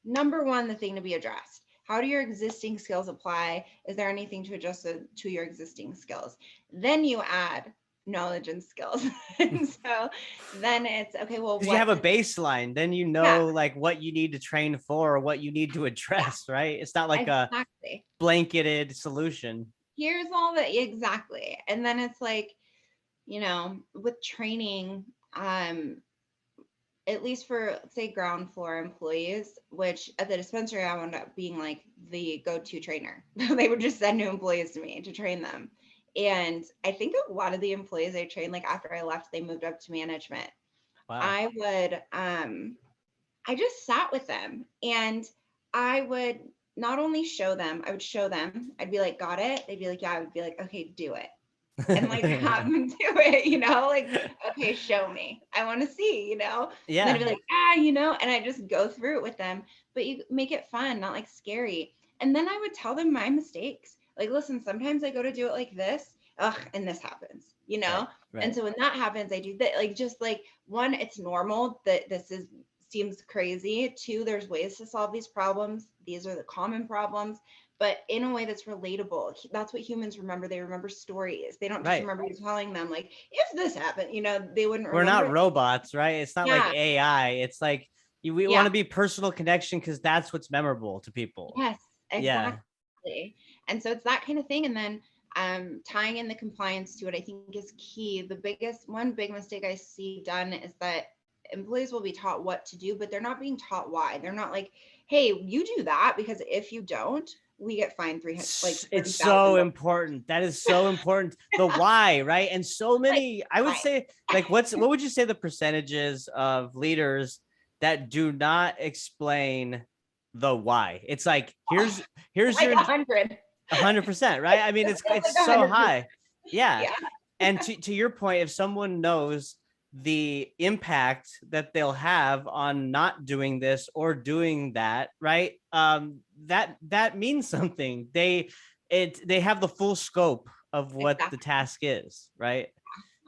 Speaker 3: number one, the thing to be addressed. How do your existing skills apply? Is there anything to adjust to your existing skills? Then you add knowledge and skills. And so then it's okay, well,
Speaker 2: Because you have
Speaker 3: what
Speaker 2: a
Speaker 3: does,
Speaker 2: baseline, then you
Speaker 3: yeah,
Speaker 2: know like what you need to train for, or what you need to
Speaker 3: yeah,
Speaker 2: address, right? It's not like a
Speaker 3: exactly.
Speaker 2: blanketed solution.
Speaker 3: Here's all the exactly. And then it's like, you know, with training, at least for say ground floor employees, which at the dispensary I wound up being like the go-to trainer. They would just send new employees to me to train them. And I think a lot of the employees I trained, like after I left, they moved up to management.
Speaker 2: Wow.
Speaker 3: I would I just sat with them, and I would not only show them, I would show them, I'd be like, got it? They'd be like, yeah, I would be like, okay, do it. And like have them do it, you know, like, okay, show me. I want to see, you know. And then I'd
Speaker 2: Yeah.
Speaker 3: be like, you know, and I just go through it with them, but you make it fun, not like scary. And then I would tell them my mistakes. Like, listen, sometimes I go to do it like this, and this happens, you
Speaker 2: Right.
Speaker 3: know. And
Speaker 2: Right.
Speaker 3: so when that happens, I do that. Like, just like one, it's normal that this is seems crazy. Two, there's ways to solve these problems. These are the common problems, but in a way that's relatable. That's what humans remember. They remember stories. They don't just
Speaker 2: Right.
Speaker 3: remember you telling them like, if this happened, you know, they wouldn't
Speaker 2: We're
Speaker 3: remember
Speaker 2: not
Speaker 3: it.
Speaker 2: robots, right? It's not like
Speaker 3: Yeah.
Speaker 2: AI. It's like we want
Speaker 3: Yeah.
Speaker 2: to be personal connection because that's what's memorable to people.
Speaker 3: Yes,
Speaker 2: Yeah.
Speaker 3: exactly. And so it's that kind of thing. And then tying in the compliance to it, I think is key. The biggest one big mistake I see done is that employees will be taught what to do, but they're not being taught why. They're not like, hey, you do that because if you don't, we get fined 300 like
Speaker 2: It's so
Speaker 3: 30,000.
Speaker 2: important. That is so important. The why, right? And so
Speaker 3: Like,
Speaker 2: many, I would
Speaker 3: why?
Speaker 2: say, like, what would you say the percentages of leaders that do not explain the why? It's like, here's
Speaker 3: Like
Speaker 2: your
Speaker 3: 100.
Speaker 2: 100%, right? I mean,
Speaker 3: Like
Speaker 2: it's so
Speaker 3: 100%.
Speaker 2: high. Yeah.
Speaker 3: Yeah.
Speaker 2: And to your point, if someone knows the impact that they'll have on not doing this or doing that, right? That means something. They have the full scope of what the
Speaker 3: Exactly.
Speaker 2: task is, right?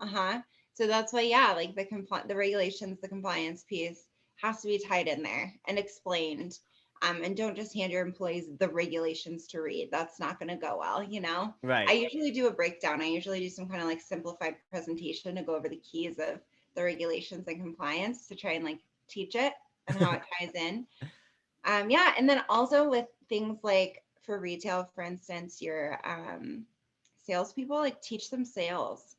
Speaker 3: Uh-huh. So that's why, yeah, like the regulations, the compliance piece has to be tied in there and explained. And don't just hand your employees the regulations to read. That's not going to go well, you know? I
Speaker 2: Right.
Speaker 3: usually do a breakdown. I usually do some kind of like simplified presentation to go over the keys of the regulations and compliance to try and like teach it and how it ties in. Yeah, and then also with things like for retail, for instance, your salespeople, like teach them sales.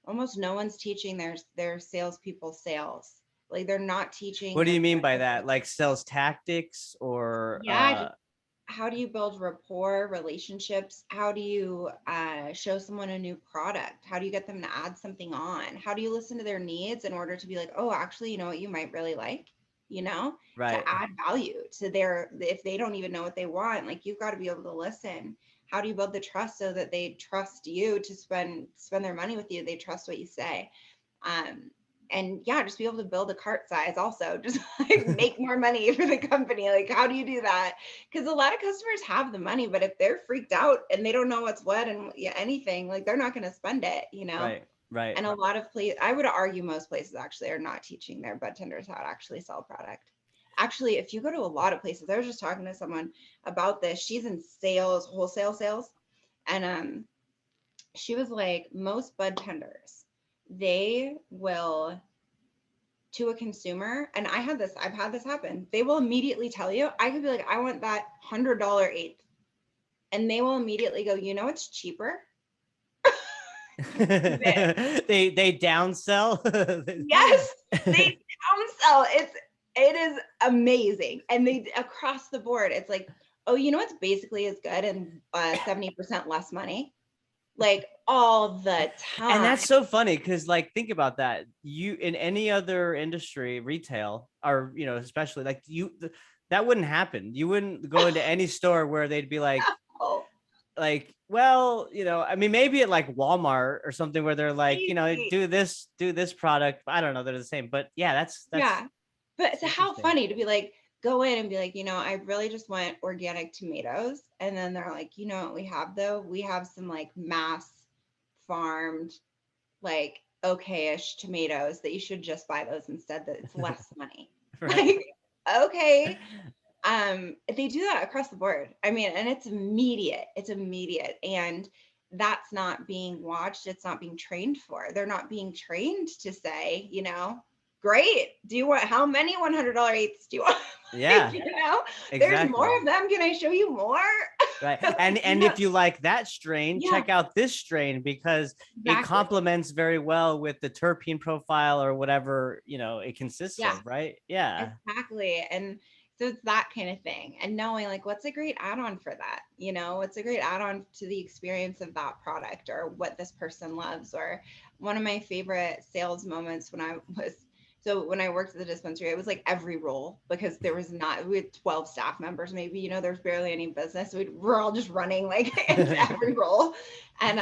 Speaker 3: Almost no one's teaching their salespeople sales. Like they're not teaching
Speaker 2: What do
Speaker 3: the
Speaker 2: you mean by
Speaker 3: cannabis.
Speaker 2: that? Like sales tactics or
Speaker 3: Yeah, just how do you build rapport, relationships? How do you show someone a new product? How do you get them to add something on? How do you listen to their needs in order to be like, oh, actually, you know what you might really like, you know, to
Speaker 2: right.
Speaker 3: add value to their, if they don't even know what they want, like you've got to be able to listen. How do you build the trust so that they trust you to spend their money with you? They trust what you say. Um, and yeah, just be able to build a cart size also, just like make more money for the company. Like, how do you do that? Because a lot of customers have the money, but if they're freaked out and they don't know what's what and yeah, anything, like they're not going to spend it, you know?
Speaker 2: Right. Right.
Speaker 3: And a lot of places, I would argue most places actually are not teaching their bud tenders how to actually sell product. Actually, if you go to a lot of places, I was just talking to someone about this. She's in sales, wholesale sales. And she was like, most bud tenders, they will to a consumer, and I've had this happen. They will immediately tell you, I could be like, I want that $100 eighth. And they will immediately go, you know, it's cheaper.
Speaker 2: They downsell.
Speaker 3: Yes, they So it is amazing. And they across the board, it's like, oh, you know what's basically as good and 70% less money? Like all the
Speaker 2: And
Speaker 3: time.
Speaker 2: that's so funny because, like, think about that. You in any other industry, retail, or especially like that wouldn't happen. You wouldn't go into any store where they'd be
Speaker 3: Oh,
Speaker 2: well, I mean, maybe at like Walmart or something where they're like,
Speaker 3: crazy.
Speaker 2: do this product. I don't know, they're the same, but yeah, that's
Speaker 3: Yeah. But so how
Speaker 2: interesting.
Speaker 3: funny to be like, go in and be like, I really just want organic tomatoes. And then they're like, you know what we have though? We have some like mass farmed, like okay-ish tomatoes that you should just buy those instead, that it's less money.
Speaker 2: Right.
Speaker 3: Like, okay. They do that across the board. I mean, and it's immediate. It's immediate. And that's not being watched. It's not being trained for. They're not being trained to say, great. Do you want how many $100 eighths do you want?
Speaker 2: Yeah,
Speaker 3: There's more
Speaker 2: exactly.
Speaker 3: of them. Can I show you more?
Speaker 2: Right.
Speaker 3: Like,
Speaker 2: And if you like that strain,
Speaker 3: yeah,
Speaker 2: check out this strain because it
Speaker 3: exactly.
Speaker 2: complements very well with the terpene profile or whatever, it consists
Speaker 3: Yeah.
Speaker 2: of, right? Yeah.
Speaker 3: Exactly. And so it's that kind of thing. And knowing like what's a great add-on for that, what's a great add-on to the experience of that product or what this person loves. Or one of my favorite sales moments when I worked at the dispensary, it was like every roll because we had 12 staff members, maybe, there's barely any business. We're all just running like into every roll. And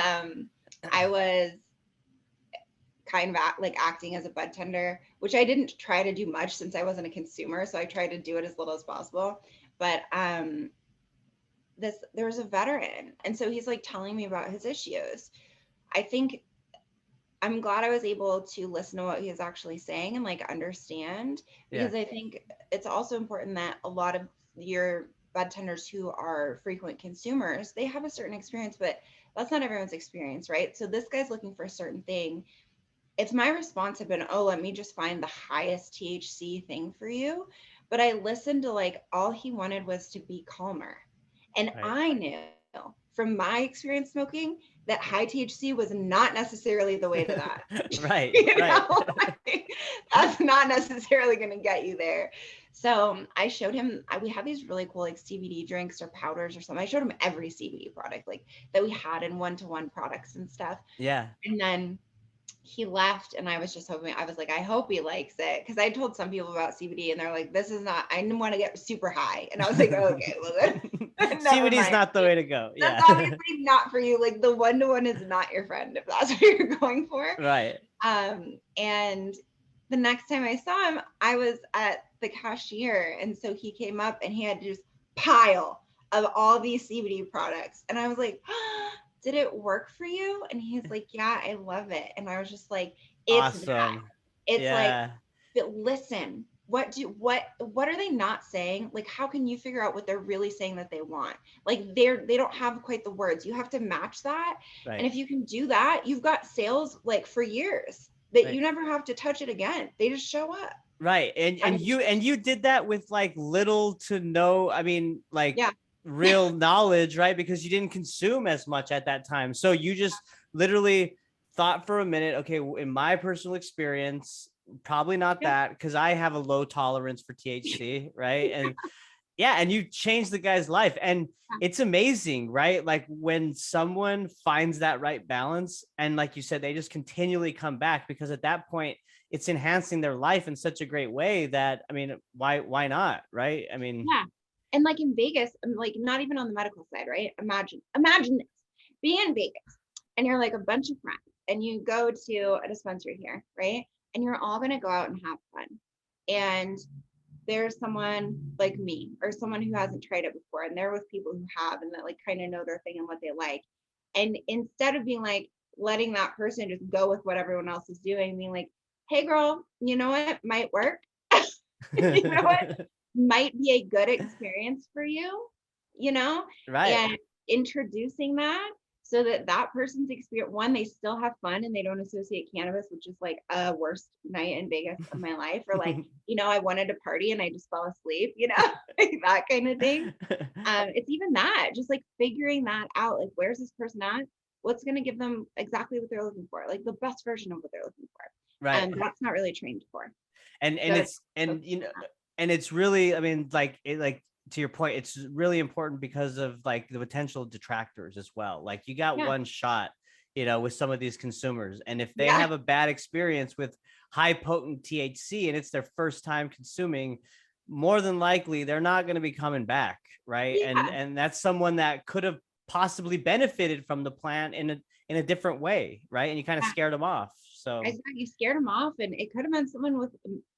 Speaker 3: I was kind of like acting as a bud tender, which I didn't try to do much since I wasn't a consumer. So I tried to do it as little as possible. But there was a veteran. And so he's like telling me about his issues. I think I'm glad I was able to listen to what he was actually saying and like understand,
Speaker 2: Yeah.
Speaker 3: because I think it's also important that a lot of your bud tenders who are frequent consumers, they have a certain experience, but that's not everyone's experience, right? So this guy's looking for a certain thing. If my response had been, oh, let me just find the highest THC thing for you. But I listened to like all he wanted was to be calmer. And
Speaker 2: Right.
Speaker 3: I knew from my experience smoking that high THC was not necessarily the way to that.
Speaker 2: Right.
Speaker 3: you
Speaker 2: Right.
Speaker 3: know, that's not necessarily going to get you there. So I showed him, we have these really cool like CBD drinks or powders or something. I showed him every CBD product like that we had in one-to-one products and stuff.
Speaker 2: Yeah.
Speaker 3: And then he left and I was just hoping, I was like, I hope he likes it. Cause I told some people about CBD and they're like, this is not, I didn't want to get super high. And I was like, okay, well then, never
Speaker 2: CBD is
Speaker 3: mind.
Speaker 2: not the way to go.
Speaker 3: That's
Speaker 2: Yeah.
Speaker 3: obviously not for you. Like the one-to-one is not your friend if that's what you're going for.
Speaker 2: Right.
Speaker 3: And the next time I saw him, I was at the cashier. And so he came up and he had just pile of all these CBD products. And I was like, did it work for you? And he's like, yeah, I love it. And I was just like, it's that.
Speaker 2: Awesome.
Speaker 3: It's like,
Speaker 2: Yeah.
Speaker 3: but listen, what are they not saying? Like, how can you figure out what they're really saying that they want? Like they don't have quite the words. You have to match that. And
Speaker 2: Right.
Speaker 3: if you can do that, you've got sales like for years that
Speaker 2: Right.
Speaker 3: you never have to touch it again. They just show up.
Speaker 2: Right. And
Speaker 3: I
Speaker 2: and
Speaker 3: mean,
Speaker 2: you and you did that with like little to no, I mean, like
Speaker 3: yeah,
Speaker 2: real knowledge, right? Because you didn't consume as much at that time. So you just literally thought for a minute, okay, in my personal experience, probably not
Speaker 3: yeah,
Speaker 2: that because I have a low tolerance for THC, right? And yeah, and you changed the guy's life. And it's amazing, right? Like when someone finds that right balance, and like you said, they just continually come back because at that point it's enhancing their life in such a great way that, I mean, why not, right? I mean,
Speaker 3: yeah. And like in Vegas, I'm like not even on the medical side, right? Imagine this, being in Vegas and you're like a bunch of friends and you go to a dispensary here, right? And you're all gonna go out and have fun. And there's someone like me or someone who hasn't tried it before and they're with people who have and that like kind of know their thing and what they like. And instead of being like letting that person just go with what everyone else is doing, being like, hey girl, you know what might work? You know what might be a good experience for you, you know,
Speaker 2: right,
Speaker 3: and introducing that so that that person's experience, one, they still have fun and they don't associate cannabis, which is like a worst night in Vegas of my life, or like, I wanted to party and I just fell asleep, like that kind of thing. It's even that, just like figuring that out, like where's this person at? What's going to give them exactly what they're looking for, like the best version of what they're looking for.
Speaker 2: right.
Speaker 3: That's not really trained for.
Speaker 2: And
Speaker 3: So
Speaker 2: it's, and and it's really, I mean, like to your point, it's really important because of like the potential detractors as well. Like you got
Speaker 3: yeah,
Speaker 2: one shot, with some of these consumers, and if they
Speaker 3: yeah,
Speaker 2: have a bad experience with high potent THC and it's their first time consuming, more than likely they're not going to be coming back, right? and
Speaker 3: yeah.
Speaker 2: and that's someone that could have possibly benefited from the plant in a different way, right? And you kind of
Speaker 3: Yeah.
Speaker 2: scared them off.
Speaker 3: I
Speaker 2: So
Speaker 3: thought you scared them off, and it could have been someone with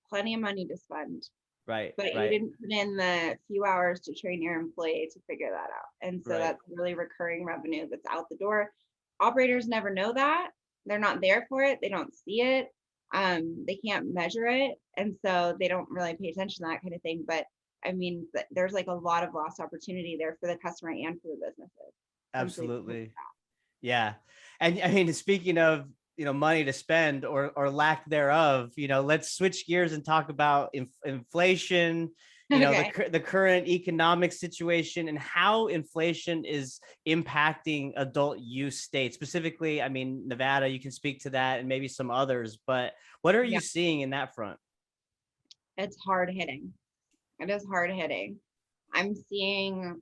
Speaker 3: plenty of money to spend,
Speaker 2: right,
Speaker 3: but you
Speaker 2: right,
Speaker 3: didn't put in the few hours to train your employee to figure that out. And so
Speaker 2: right.
Speaker 3: that's really recurring revenue that's out the door. Operators never know that. They're not there for it. They don't see it. They can't measure it. And so they don't really pay attention to that kind of thing. But I mean, there's like a lot of lost opportunity there for the customer and for the businesses. Simply because
Speaker 2: Absolutely. Yeah. And I mean, speaking of, money to spend or lack thereof, let's switch gears and talk about inflation,
Speaker 3: okay.
Speaker 2: the current economic situation and how inflation is impacting adult use states. Specifically, I mean, Nevada, you can speak to that and maybe some others, but what are
Speaker 3: Yeah,
Speaker 2: you seeing in that front?
Speaker 3: it's hard hitting. It is hard hitting. I'm seeing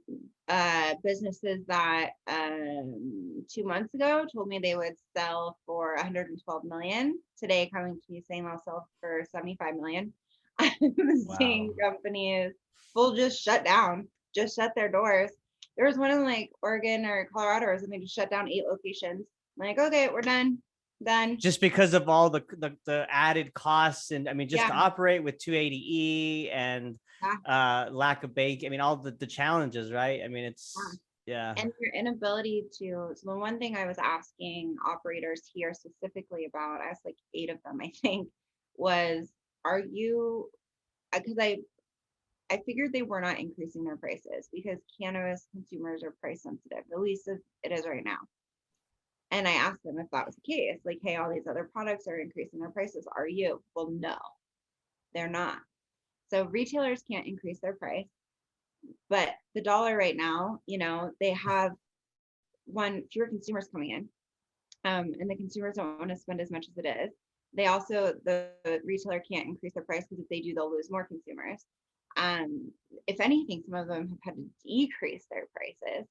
Speaker 3: businesses that 2 months ago told me they would sell for 112 million. Today, coming to me saying they'll sell for 75 million. I'm
Speaker 2: Wow.
Speaker 3: seeing companies full just shut down, just shut their doors. There was one in like Oregon or Colorado or something, just shut down 8 locations. I'm like, okay, we're done, done.
Speaker 2: Just because of all the added costs, and I mean, just
Speaker 3: Yeah,
Speaker 2: to operate with 280E and
Speaker 3: yeah,
Speaker 2: lack of bake, I mean, all the challenges, right? I mean,
Speaker 3: yeah.
Speaker 2: it's, yeah.
Speaker 3: And your inability to, so the one thing I was asking operators here specifically about, I asked like 8 of them, I think, was, are you, because I figured they were not increasing their prices because cannabis consumers are price sensitive, at least as it is right now. And I asked them if that was the case, like, hey, all these other products are increasing their prices. Are you? Well, no, they're not. So retailers can't increase their price, but the dollar right now, they have fewer consumers coming in, and the consumers don't want to spend as much as it is. They also, the retailer can't increase their price because if they do, they'll lose more consumers. If anything, some of them have had to decrease their prices.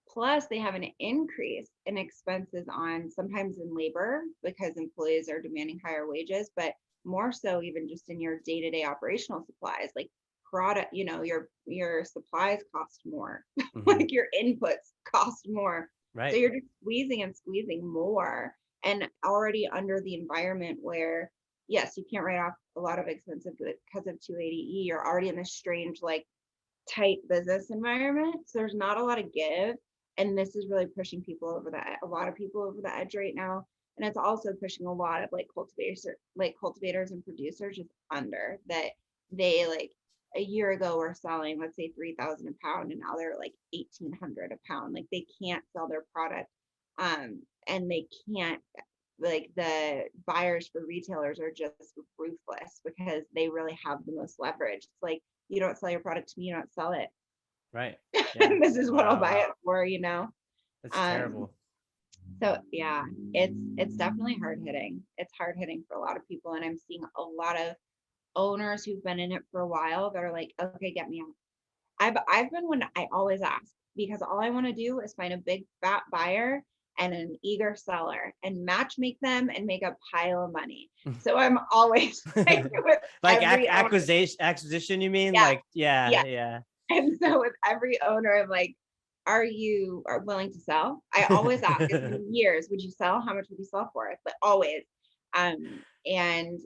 Speaker 3: Plus, they have an increase in expenses on sometimes in labor because employees are demanding higher wages, but more so even just in your day-to-day operational supplies, like product, your supplies cost more,
Speaker 2: Hmm.
Speaker 3: like your inputs cost more. So
Speaker 2: Right,
Speaker 3: you're just squeezing and squeezing more and already under the environment where, yes, you can't write off a lot of expensive goods because of 280E. You're already in this strange, like tight business environment. So there's not a lot of give. And this is really pushing a lot of people over the edge right now. And it's also pushing a lot of cultivators and producers just under that. They like a year ago were selling, let's say 3,000 a pound, and now they're like 1,800 a pound. Like they can't sell their product. And they can't, like the buyers for retailers are just ruthless because they really have the most leverage. It's like, you don't sell your product to me, you don't sell it.
Speaker 2: right. Yeah.
Speaker 3: And this is what I'll buy
Speaker 2: Wow.
Speaker 3: it for.
Speaker 2: That's
Speaker 3: Um,
Speaker 2: terrible.
Speaker 3: so yeah, it's definitely hard hitting. It's hard hitting for a lot of people. And I'm seeing a lot of owners who've been in it for a while that are like, okay, get me out. I've been when I always ask because all I want to do is find a big fat buyer and an eager seller and match make them and make a pile of money. So I'm always like with
Speaker 2: Like
Speaker 3: every owner.
Speaker 2: acquisition, you mean?
Speaker 3: Yeah,
Speaker 2: Like, yeah,
Speaker 3: yeah.
Speaker 2: yeah.
Speaker 3: And so with every owner, I'm like, are willing to sell? I always ask, it's been years, would you sell? How much would you sell for it? But always. And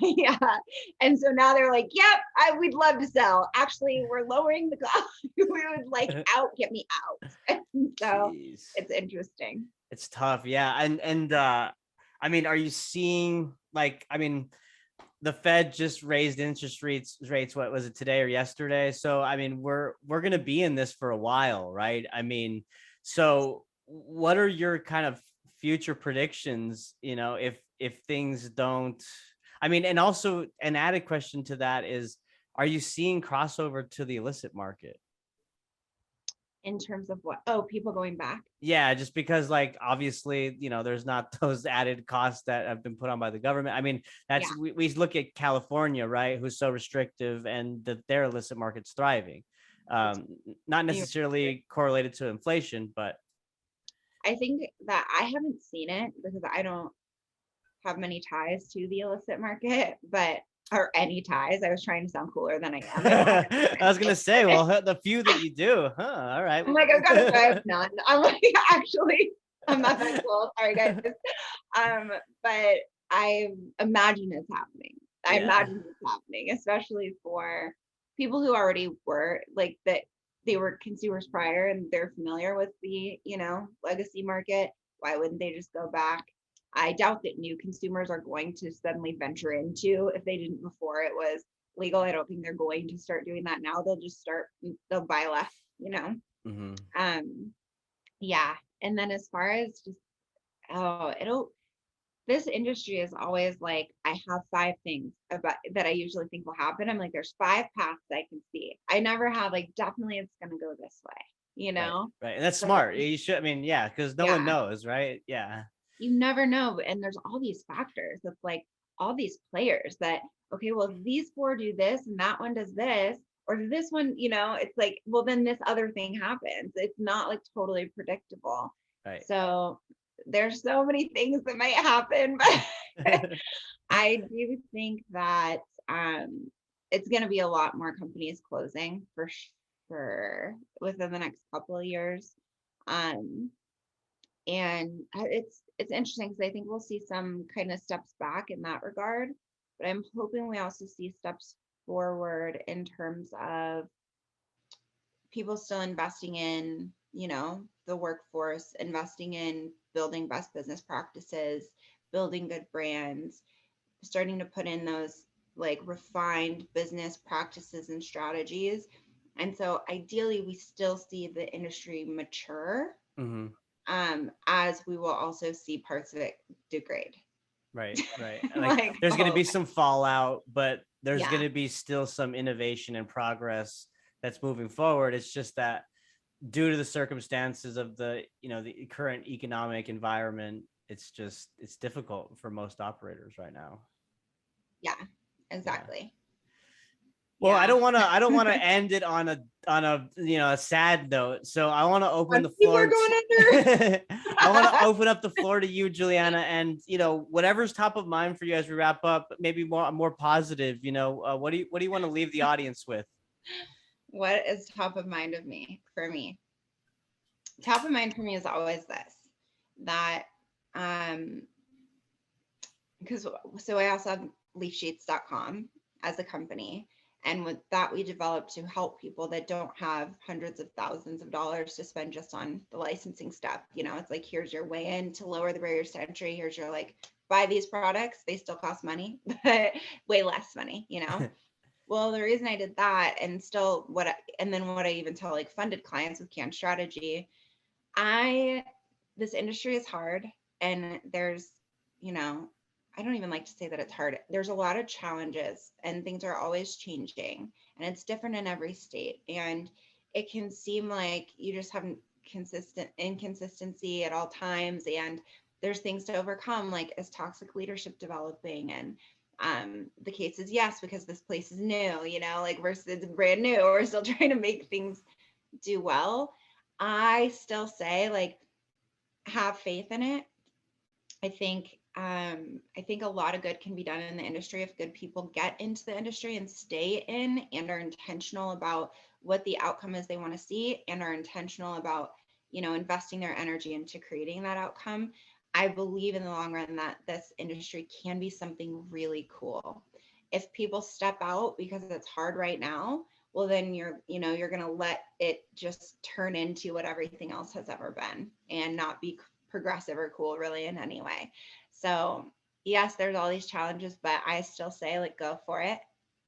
Speaker 3: yeah. And so now they're like, yep, we'd love to sell. Actually, we're lowering the cost. We would like out, get me out. And so
Speaker 2: Jeez.
Speaker 3: it's interesting.
Speaker 2: It's tough. Yeah. And I mean, are you seeing, like, I mean, the Fed just raised interest rates, what was it, today or yesterday? So I mean, we're gonna be in this for a while, right? I mean, so what are your kind of future predictions, if things don't, I mean, and also an added question to that is, are you seeing crossover to the illicit market?
Speaker 3: In terms of what? Oh, people going back.
Speaker 2: Yeah, just because like obviously, there's not those added costs that have been put on by the government. I mean,
Speaker 3: Yeah.
Speaker 2: we look at California, right, who's so restrictive and that their illicit market's thriving. Not necessarily correlated to inflation, but
Speaker 3: I think that I haven't seen it because I don't have many ties to the illicit market, but or any ties. I was trying to sound cooler than I am. I don't have any
Speaker 2: I
Speaker 3: ties
Speaker 2: was
Speaker 3: to the
Speaker 2: gonna say,
Speaker 3: market.
Speaker 2: well, the few that you do, all right.
Speaker 3: I'm like, I've got a I have none. I'm like, actually, I'm not that cool. Sorry, guys. But I imagine it's happening. I
Speaker 2: Yeah.
Speaker 3: imagine it's happening, especially for people who already were like that. They were consumers prior and they're familiar with the, legacy market. Why wouldn't they just go back? I doubt that new consumers are going to suddenly venture into if they didn't before it was legal. I don't think they're going to start doing that now. They'll buy less,
Speaker 2: Mm-hmm.
Speaker 3: Um, yeah. And then as far as just this industry is always like, I have 5 things about that I usually think will happen. I'm like, there's 5 paths I can see. I never have like, definitely it's gonna go this way,
Speaker 2: Right, right, and that's
Speaker 3: So
Speaker 2: smart. You should, I mean, yeah, because no one
Speaker 3: yeah,
Speaker 2: knows, right? Yeah.
Speaker 3: you never know. And there's all these factors of like all these players that, okay, well, if these 4 do this and that one does this, or if this one, it's like, well, then this other thing happens. It's not like totally predictable.
Speaker 2: Right.
Speaker 3: So there's so many things that might happen, but I do think that it's going to be a lot more companies closing for sure within the next couple of years. Um, and it's interesting because I think we'll see some kind of steps back in that regard, but I'm hoping we also see steps forward in terms of people still investing in, the workforce, investing in building best business practices, building good brands, starting to put in those like refined business practices and strategies. And so ideally we still see the industry mature,
Speaker 2: Mm-hmm.
Speaker 3: as we will also see parts of it degrade.
Speaker 2: Right, right. Like
Speaker 3: Like,
Speaker 2: there's going to
Speaker 3: oh,
Speaker 2: be some fallout, but there's
Speaker 3: yeah,
Speaker 2: going to be still some innovation and progress that's moving forward. It's just that due to the circumstances of the current economic environment, it's difficult for most operators right now.
Speaker 3: yeah,
Speaker 2: Yeah.
Speaker 3: exactly.
Speaker 2: Well,
Speaker 3: Yeah.
Speaker 2: I don't want to end it on a sad note. So I want to open the
Speaker 3: People are
Speaker 2: floor
Speaker 3: going
Speaker 2: to
Speaker 3: under.
Speaker 2: I want to open up the floor to you, Juliana, and whatever's top of mind for you as we wrap up, maybe more positive. What do you want to leave the audience with?
Speaker 3: What is top of mind for me? Top of mind for me is always this, that um because so I also have leafsheets.com as a company. And with that, we developed to help people that don't have hundreds of thousands of dollars to spend just on the licensing stuff. It's like, here's your way in to lower the barriers to entry. Here's your like, buy these products. They still cost money, but way less money. Well, the reason I did that and still and then what I even tell like funded clients with Can Strategy, this industry is hard, and there's, you know, I don't even like to say that it's hard. There's a lot of challenges and things are always changing, and it's different in every state. And it can seem like you just have consistent inconsistency at all times. And there's things to overcome, like as toxic leadership developing and the case is yes, because this place is new, like versus brand new. We're still trying to make things do well. I still say like have faith in it. I think a lot of good can be done in the industry if good people get into the industry and stay in and are intentional about what the outcome is they want to see and are intentional about, investing their energy into creating that outcome. I believe in the long run that this industry can be something really cool. If people step out because it's hard right now, well then you're going to let it just turn into what everything else has ever been and not be progressive or cool really in any way. So yes, there's all these challenges, but I still say like go for it.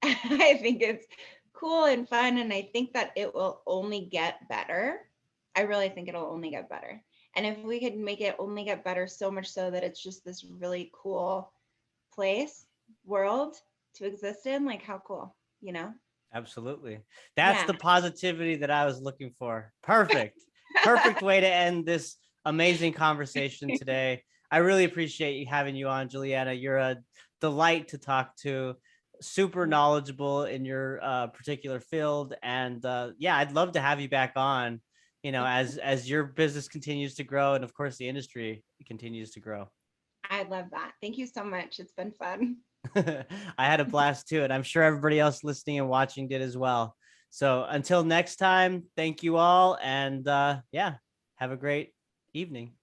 Speaker 3: I think it's cool and fun, and I think that it will only get better. I really think it'll only get better. And if we could make it only get better so much so that it's just this really cool place, world to exist in, like how cool, you know?
Speaker 2: Absolutely. That's
Speaker 3: Yeah.
Speaker 2: the positivity that I was looking for. Perfect. Perfect way to end this amazing conversation today. I really appreciate you having you on, Juliana. You're a delight to talk to, super knowledgeable in your particular field. And yeah, I'd love to have you back on, as your business continues to grow and of course the industry continues to grow.
Speaker 3: I love that. Thank you so much. It's been fun.
Speaker 2: I had a blast too, and I'm sure everybody else listening and watching did as well. So until next time, thank you all, and yeah, have a great evening.